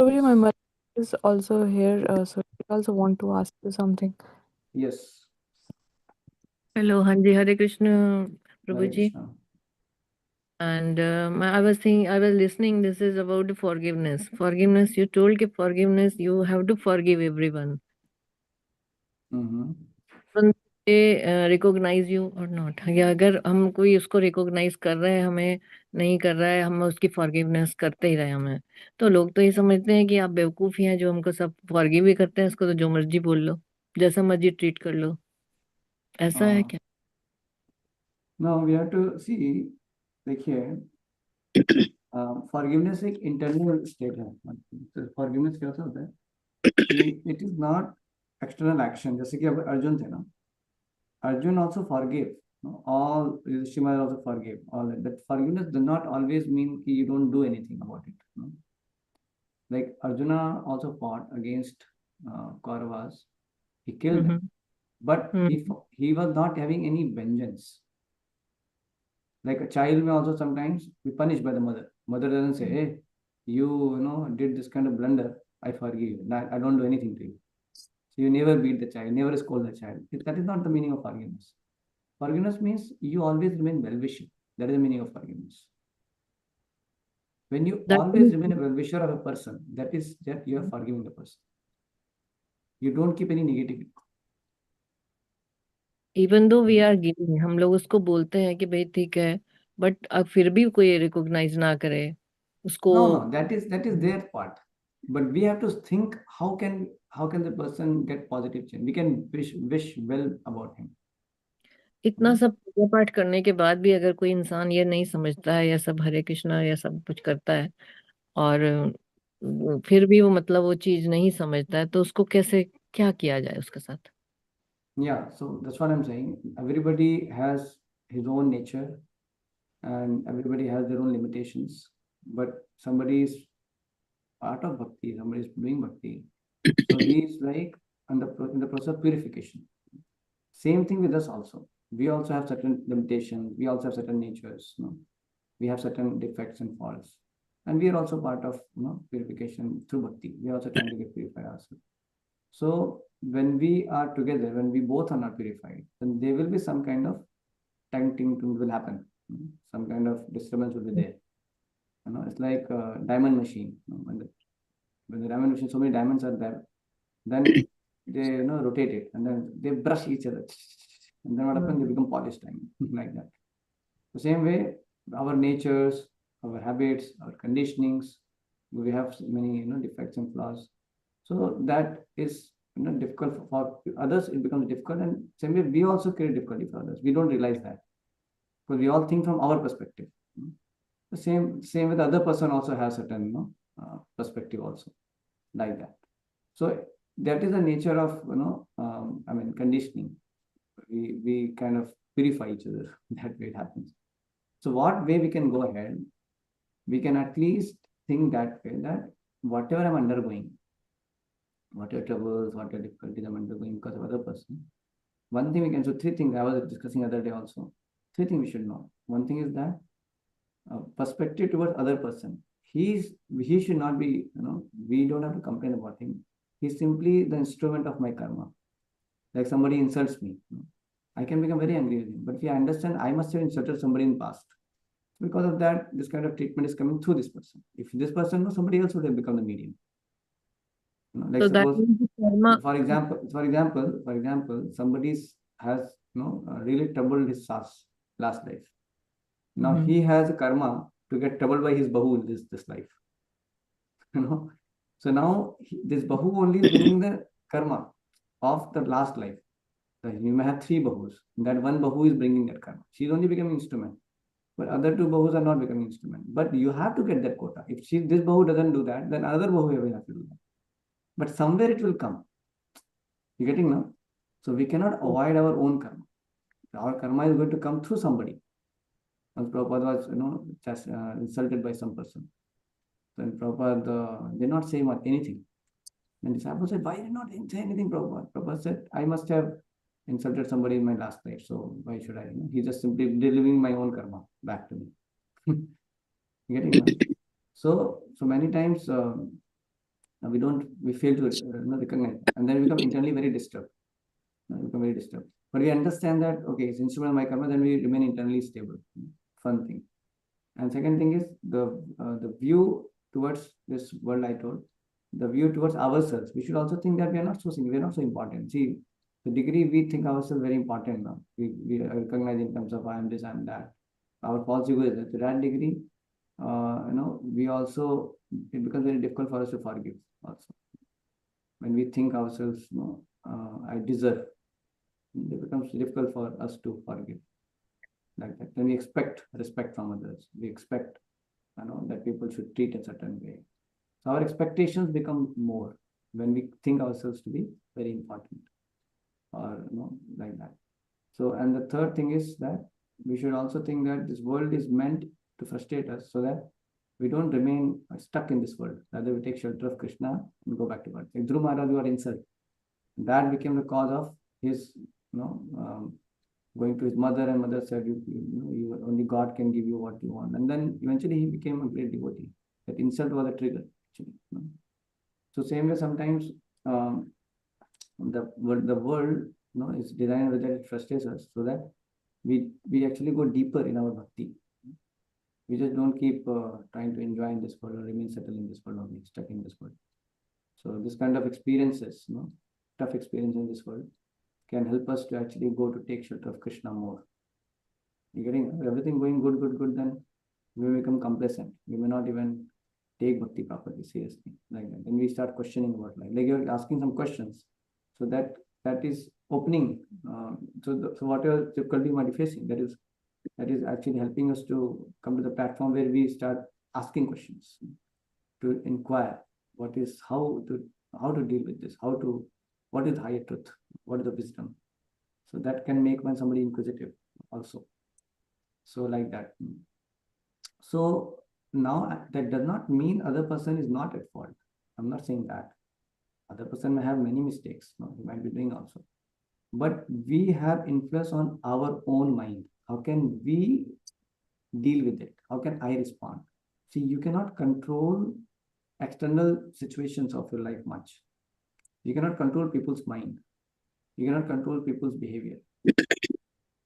Speaker 9: Prabhuji, my mother is also here, so I also want to ask you something.
Speaker 1: Yes.
Speaker 10: Hello, Hanji, Hare Krishna,
Speaker 1: Hare
Speaker 10: Prabhuji.
Speaker 1: Krishna.
Speaker 10: And I was listening, this is about the forgiveness. Forgiveness, you told कि forgiveness, you have to forgive everyone. They recognize you or not. या अगर हम कोई उसको recognize कर रहे हैं, हमें नहीं कर रहा है, हम उसकी forgiveness करते ही रहे हमें, तो लोग तो ये समझते हैं कि आप बेवकूफ़ ही हैं जो हमको सब forgive ही करते हैं, इसको तो जो मर्जी बोल लो, जैसा मर्जी ट्रीट कर लो, ऐसा है क्या?
Speaker 1: Now we have to see, देखिए, forgiveness एक internal state है. So forgiveness कैसा होता है? It is not external action. जैसे कि अब अर्जुन थे ना, Arjun also forgave. All Yudhishthira also forgave. All that. But forgiveness does not always mean that you don't do anything about it. Like Arjuna also fought against Kauravas. He killed them, but he was not having any vengeance. Like a child may also sometimes be punished by the mother. Mother doesn't say, "Hey, you did this kind of blunder. I forgive you. I don't do anything to you." So you never beat the child, never scold the child. That is not the meaning of forgiveness. Forgiveness means you always remain well-wishing. That is the meaning of forgiveness. When you
Speaker 10: That
Speaker 1: always
Speaker 10: means
Speaker 1: remain a well-wisher of a person, that is that you are forgiving the person. You don't keep any negativity.
Speaker 10: Even though we are giving, हम लोग उसको बोलते हैं कि भाई ठीक है, but अब फिर भी कोई रिकॉग्नाइज ना करे उसको।
Speaker 1: No, that is their part. But we have to think how can the person get positive change? We can wish well about him.
Speaker 10: इतना सब पूजा पाठ करने के बाद भी अगर कोई इंसान ये नहीं समझता है, या सब हरे कृष्णा या सब कुछ करता है, और फिर भी वो मतलब वो चीज नहीं समझता है, तो उसको कैसे क्या किया जाए उसके साथ?
Speaker 1: Yeah, so that's what I'm saying. Everybody has his own nature and everybody has their own limitations. But somebody is part of bhakti, somebody is doing bhakti. So he is like in the process of purification. Same thing with us also. We also have certain limitations. We also have certain natures. We have certain defects and faults. And we are also part of purification through bhakti. We are also trying to get purified ourselves. So when we are together, when we both are not purified, then there will be some kind of tanking will happen. Some kind of disturbance will be there. It's like a diamond machine. When the diamond machine, so many diamonds are there, then they rotate it and then they brush each other. And then what happens? They become polished diamond like that. The same way, our natures, our habits, our conditionings, we have many defects and flaws. So that is difficult for others. It becomes difficult, and same way we also create difficulty for others. We don't realize that because we all think from our perspective. The same with the other person also has certain perspective also like that. So that is the nature of conditioning. We kind of purify each other. That way it happens. So what way we can go ahead? We can at least think that way, that whatever I'm undergoing, whatever troubles, whatever difficulties I'm undergoing because of other person, one thing we can, so three things I was discussing other day also. Three things we should know. One thing is that perspective towards other person. He should not be, we don't have to complain about him. He's simply the instrument of my karma. Like somebody insults me, I can become very angry with him. But if I understand, I must have insulted somebody in the past. Because of that, this kind of treatment is coming through this person. If this person knows, somebody else would have become the medium. Like
Speaker 10: So that
Speaker 1: suppose,
Speaker 10: means karma.
Speaker 1: for example, somebody has really troubled his last life. Now he has a karma to get troubled by his bahu in this life. So now this bahu only is bringing the karma of the last life. So you may have three bahus. That one bahu is bringing that karma. She's only becoming instrument. But other two bahus are not becoming instrument. But you have to get that quota. If this bahu doesn't do that, then another bahu will have to do that. But somewhere it will come. You getting now? So we cannot avoid our own karma. Our karma is going to come through somebody. As Prabhupada was, just insulted by some person. Then Prabhupada did not say anything. Then disciples said, "Why did not say anything, Prabhupada?" Prabhupada said, "I must have insulted somebody in my last life, so why should I? He's just simply delivering my own karma back to me." Getting now? So many times we fail to recognize, and then we become internally very disturbed. But we understand that okay, it's instrument of my karma, then we remain internally stable. Fun thing. And second thing is the view towards this world I told, the view towards ourselves. We should also think that we are not so important. See, the degree we think ourselves very important now. We recognize in terms of I am this, I am that. Our false ego is that. To that degree, we also, it becomes very difficult for us to forgive also. When we think ourselves, I deserve, it becomes difficult for us to forgive. Like that. When we expect respect from others, we expect that people should treat a certain way. So our expectations become more when we think ourselves to be very important, or like that. So, and the third thing is that we should also think that this world is meant to frustrate us so that we don't remain stuck in this world. Rather, we take shelter of Krishna and go back to God. Like Dhruva Maharaj got insulted. That became the cause of his, going to his mother, and mother said, you only God can give you what you want. And then eventually he became a great devotee. That insult was a trigger, actually. So same way sometimes the world, is designed with that it frustrates us so that we actually go deeper in our bhakti. We just don't keep trying to enjoy in this world or remain settled in this world or be stuck in this world. So this kind of experiences, tough experience in this world, can help us to actually go to take shelter of Krishna more. You're getting everything going good, then we may become complacent. We may not even take bhakti properly, seriously, like that. Then we start questioning about life. Like you're asking some questions. So that is opening. So whatever difficulty you might be facing, that is actually helping us to come to the platform where we start asking questions, to inquire how to deal with this, what is the higher truth, what is the wisdom. So that can make somebody inquisitive also. So like that. So now that does not mean other person is not at fault. I'm not saying that. Other person may have many mistakes. He might be doing also. But we have influence on our own mind. How can we deal with it? How can I respond? See, you cannot control external situations of your life much. You cannot control people's mind. You cannot control people's behavior.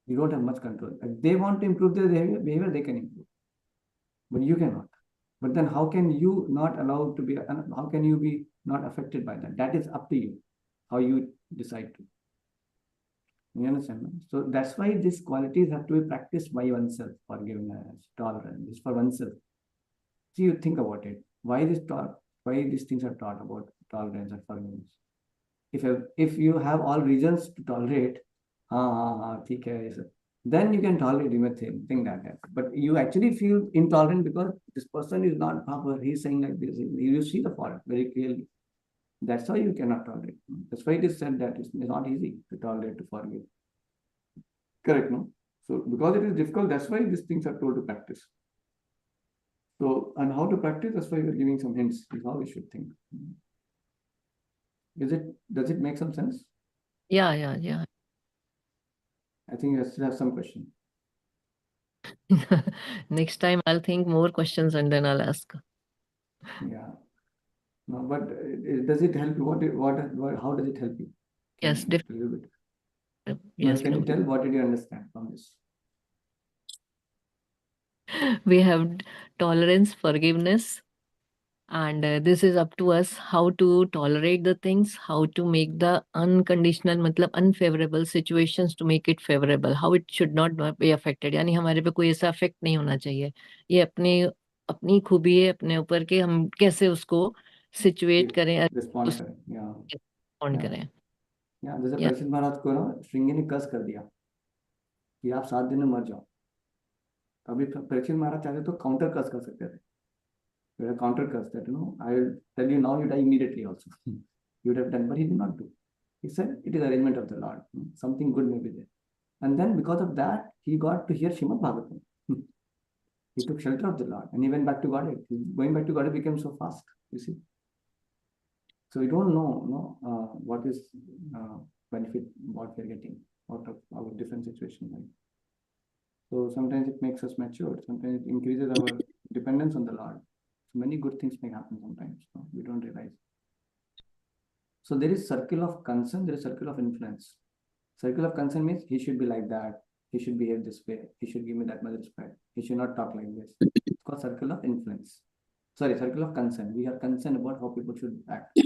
Speaker 1: You don't have much control. If they want to improve their behavior, they can improve. But you cannot. But then how can you not allow to be, how can you be not affected by that? That is up to you, how you decide to. You understand? So that's why these qualities have to be practiced by oneself. Forgiveness, tolerance, for oneself. See, you think about it. Why these things are taught about tolerance and forgiveness? If you have all reasons to tolerate, then you can tolerate, you may think that. But you actually feel intolerant because this person is not proper. He's saying like this. You see the fault very clearly. That's why you cannot tolerate. That's why it is said that it's not easy to tolerate, to forgive. Correct, no? So because it is difficult, that's why these things are told to practice. So, and how to practice, that's why we're giving some hints is how we should think. Does it make some sense?
Speaker 10: Yeah.
Speaker 1: I think you still have some question.
Speaker 10: Next time I'll think more questions and then I'll ask.
Speaker 1: Yeah. No, but does it help you? How does it help you?
Speaker 10: Yes,
Speaker 1: a little bit.
Speaker 10: Yes.
Speaker 1: Can you tell what did you understand from this?
Speaker 10: We have tolerance, forgiveness, and this is up to us how to tolerate the things, how to make the unconditional, मतलब unfavorable situations to make it favorable, how it should not be affected. यानी हमारे पे कोई ऐसा affect नहीं होना चाहिए. ये अपनी खूबी है अपने ऊपर के हम कैसे उसको सिचुएट करें,
Speaker 1: रिस्पॉन्ड करें. जैसे परीक्षित महाराज को ना श्रृंगी ने कस कर दिया कि आप 7 दिन में मर जाओ. अभी परीक्षित महाराज चाहते तो काउंटर कस कर सकते थे. Counter curse that I will tell you now you die immediately also. You would have done, but he did not do. He said it is arrangement of the Lord. Something good may be there. And then because of that, he got to hear Srimad Bhagavatam. He took shelter of the Lord and he went back to Godhead. Going back to Godhead became so fast, you see. So we don't know what is benefit, what we are getting out of our different situations. Right? So sometimes it makes us mature. Sometimes it increases our dependence on the Lord. So many good things may happen sometimes. We don't realize. So there is circle of concern, there is circle of influence. Circle of concern means he should be like that. He should behave this way. He should give me that much respect. He should not talk like this. It's called circle of influence. Sorry, circle of concern. We are concerned about how people should act.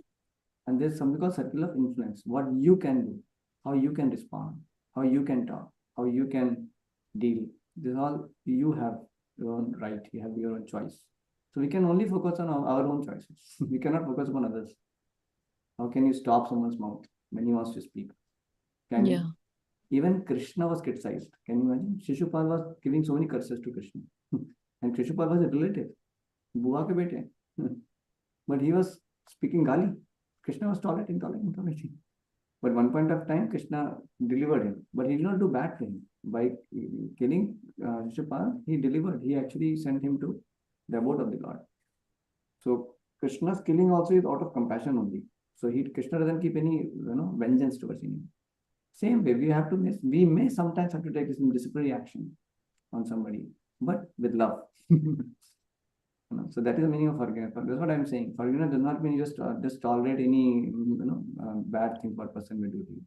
Speaker 1: And there's something called circle of influence. What you can do, how you can respond, how you can talk, how you can deal. This is all you have your own right. You have your own choice. So we can only focus on our own choices. We cannot focus upon others. How can you stop someone's mouth when he wants to speak? Can you? Even Krishna was criticized. Can you imagine? Shishupal was giving so many curses to Krishna. And Shishupal was a relative. Bua ke bete. But he was speaking Gali. Krishna was tolerating. But one point of time, Krishna delivered him. But he did not do bad to him. By killing Shishupal, he delivered. He actually sent him to the abode of the Lord. So Krishna's killing also is out of compassion only. So Krishna doesn't keep any vengeance towards him. Same way, we may sometimes have to take some disciplinary action on somebody, but with love. So that is the meaning of forgiveness. That's what I'm saying. Forgiveness does not mean you just tolerate any bad thing what person may do to you.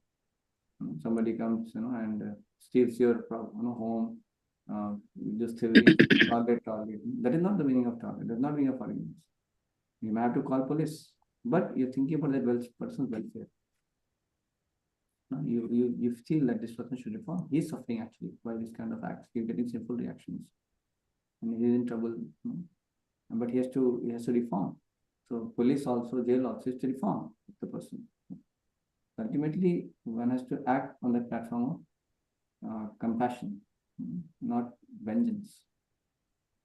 Speaker 1: Somebody comes and steals your home. You just tolerate. That is not the meaning of tolerate. That's not the meaning of forgiveness. You may have to call police, but you're thinking about that person's welfare. You feel that this person should reform. He's suffering actually by this kind of acts. He's getting sinful reactions, and he's in trouble. But he has to reform. So police also, jail also is to reform the person. Ultimately, one has to act on the platform of compassion, not vengeance.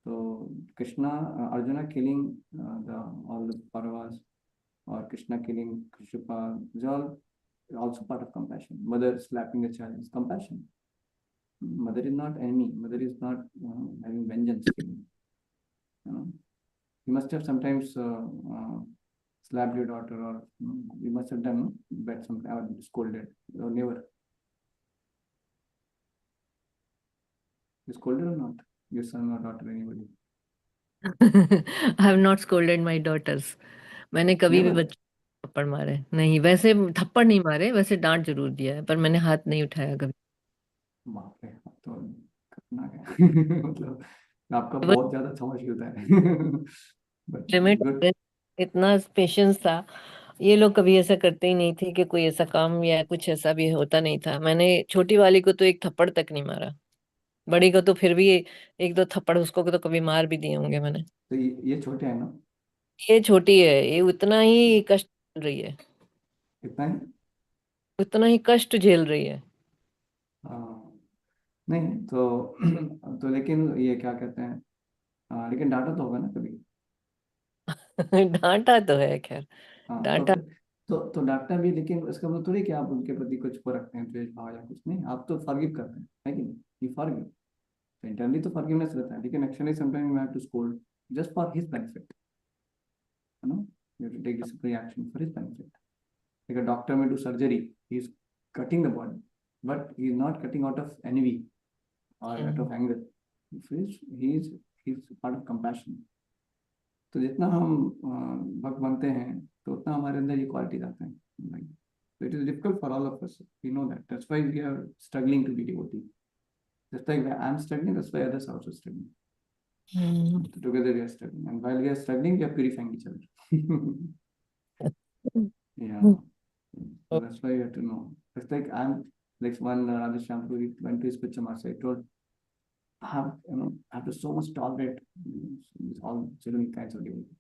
Speaker 1: So Krishna, Arjuna killing all the Pauravas, or Krishna killing Shripa, is all also part of compassion. Mother slapping the child is compassion. Mother is not enemy. Mother is not having vengeance. You must have sometimes slapped your daughter, or you must have done bad something, or scolded, or never. You scolded or not? Your son or daughter, anybody?
Speaker 10: I have not scolded my daughters. मैंने कभी भी
Speaker 1: Never.
Speaker 10: बच्चे को थप्पड़ मारे नहीं, वैसे थप्पड़ नहीं मारे, वैसे डांट जरूर दिया है, पर मैंने हाथ नहीं उठाया कभी।
Speaker 1: बाप रे, तो खतरनाक है। मतलब आपका बहुत ज्यादा समझ होता है। But
Speaker 10: limit
Speaker 1: good.
Speaker 10: इतना पेशेंस था। ये लोग कभी ऐसा करते ही नहीं थे कि कोई ऐसा काम या कुछ ऐसा भी होता नहीं था। मैंने छोटी वाली को तो एक थप्पड़ तक नहीं मारा, बड़ी को तो फिर भी एक दो थप्पड़ उसको तो कभी मार भी दिए होंगे मैंने।
Speaker 1: तो ये छोटे हैं ना?
Speaker 10: ये छोटी है, ये उतना ही कष्ट झेल रही है,
Speaker 1: कितना है?
Speaker 10: उतना ही कष्ट झेल रही है।
Speaker 1: नहीं तो लेकिन ये क्या कहते हैं, लेकिन डांटा तो होगा ना कभी?
Speaker 10: डांटा तो है, खैर
Speaker 1: हाँ,
Speaker 10: डांटा।
Speaker 1: तो डांटना भी, लेकिन इसका मतलब थोड़ी कि आप उनके प्रति कुछ वो रखते हैं, द्वेष भाव या कुछ नहीं। आप तो फॉरगिव करते हैं, है कि नहीं? You forgive. इंटरनली तो फॉरगिवनेस रहता है, लेकिन actually sometime you have to scold just for his benefit, you know, you have to take disciplinary action for his benefit. Like a doctor may do surgery, he is cutting the body, but he is not cutting out of envy or out of anger. He is part of compassion. तो जितना हम भक्त बनते हैं, तो उतना हमारे अंदर ये क्वालिटी आते हैं. So it is difficult for all of us. We know that. That's why we are struggling to be devotee. Just like I'm struggling, that's why others are also struggling. So together we are struggling, and while we are struggling, we are purifying each other. Yeah, so that's why you have to know. It's like like one Radheshyam Puri went to his picture master. He told, I have to so much tolerate all children kinds of devotee.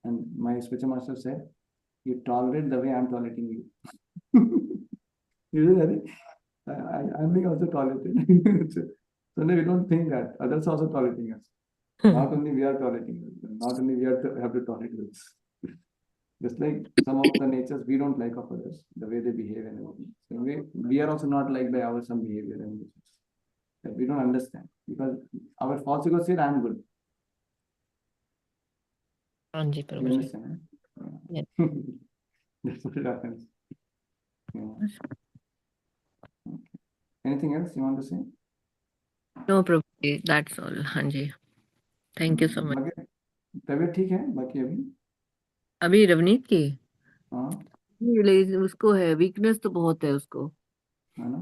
Speaker 1: And my spiritual master said, you tolerate the way I'm tolerating you. You know that? I'm being also tolerated. So we don't think that others are also tolerating us. Not only we are tolerating them, not only we have to tolerate this. Just like some of the natures we don't like of others, the way they behave and everything. So we are also not liked by our some behavior and natures that we don't understand, because our false ego says I am good.
Speaker 10: Anji,
Speaker 1: You understand?
Speaker 10: Yeah.
Speaker 1: That's what happens. Yeah. Okay. Anything else you want to say?
Speaker 10: No, Prabhuji, that's all. Anji, thank you so much.
Speaker 1: तबीयत ठीक है बाकी
Speaker 10: अभी रवनीत की?
Speaker 1: हाँ,
Speaker 10: उसको है weakness तो बहुत है उसको,
Speaker 1: है ना?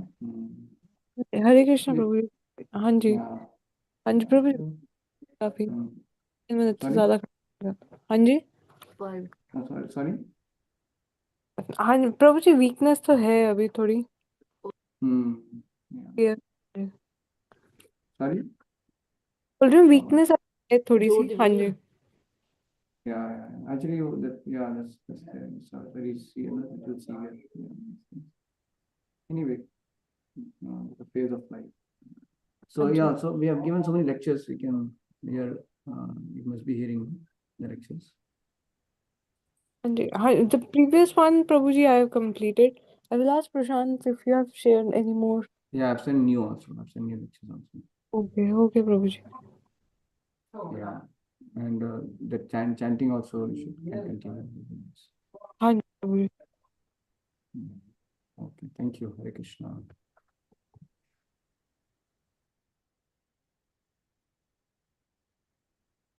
Speaker 9: हरे कृष्णा प्रभु जी। हाँ जी, हाँ जी प्रभु जी, काफी 3 मिनट से ज्यादा। हाँ जी,
Speaker 1: सॉरी
Speaker 9: हाँ जी प्रभु जी, वीकनेस तो है अभी थोड़ी।
Speaker 1: सॉरी
Speaker 9: बोल रही हूँ वीकनेस है थोड़ी सी। हाँ जी।
Speaker 1: Yeah, actually, that's very severe. Anyway, the phase of life. So yeah, so we have given so many lectures. We can hear. You must be hearing the lectures.
Speaker 9: And the previous one, Prabhuji, I have completed. I will ask Prashant if you have shared any more.
Speaker 1: Yeah, I've sent new also. I've sent new lectures also.
Speaker 9: Okay, Prabhuji.
Speaker 1: Yeah, and the chanting also we should continue.
Speaker 9: Prabhuji.
Speaker 1: Okay, thank you. Hare Krishna.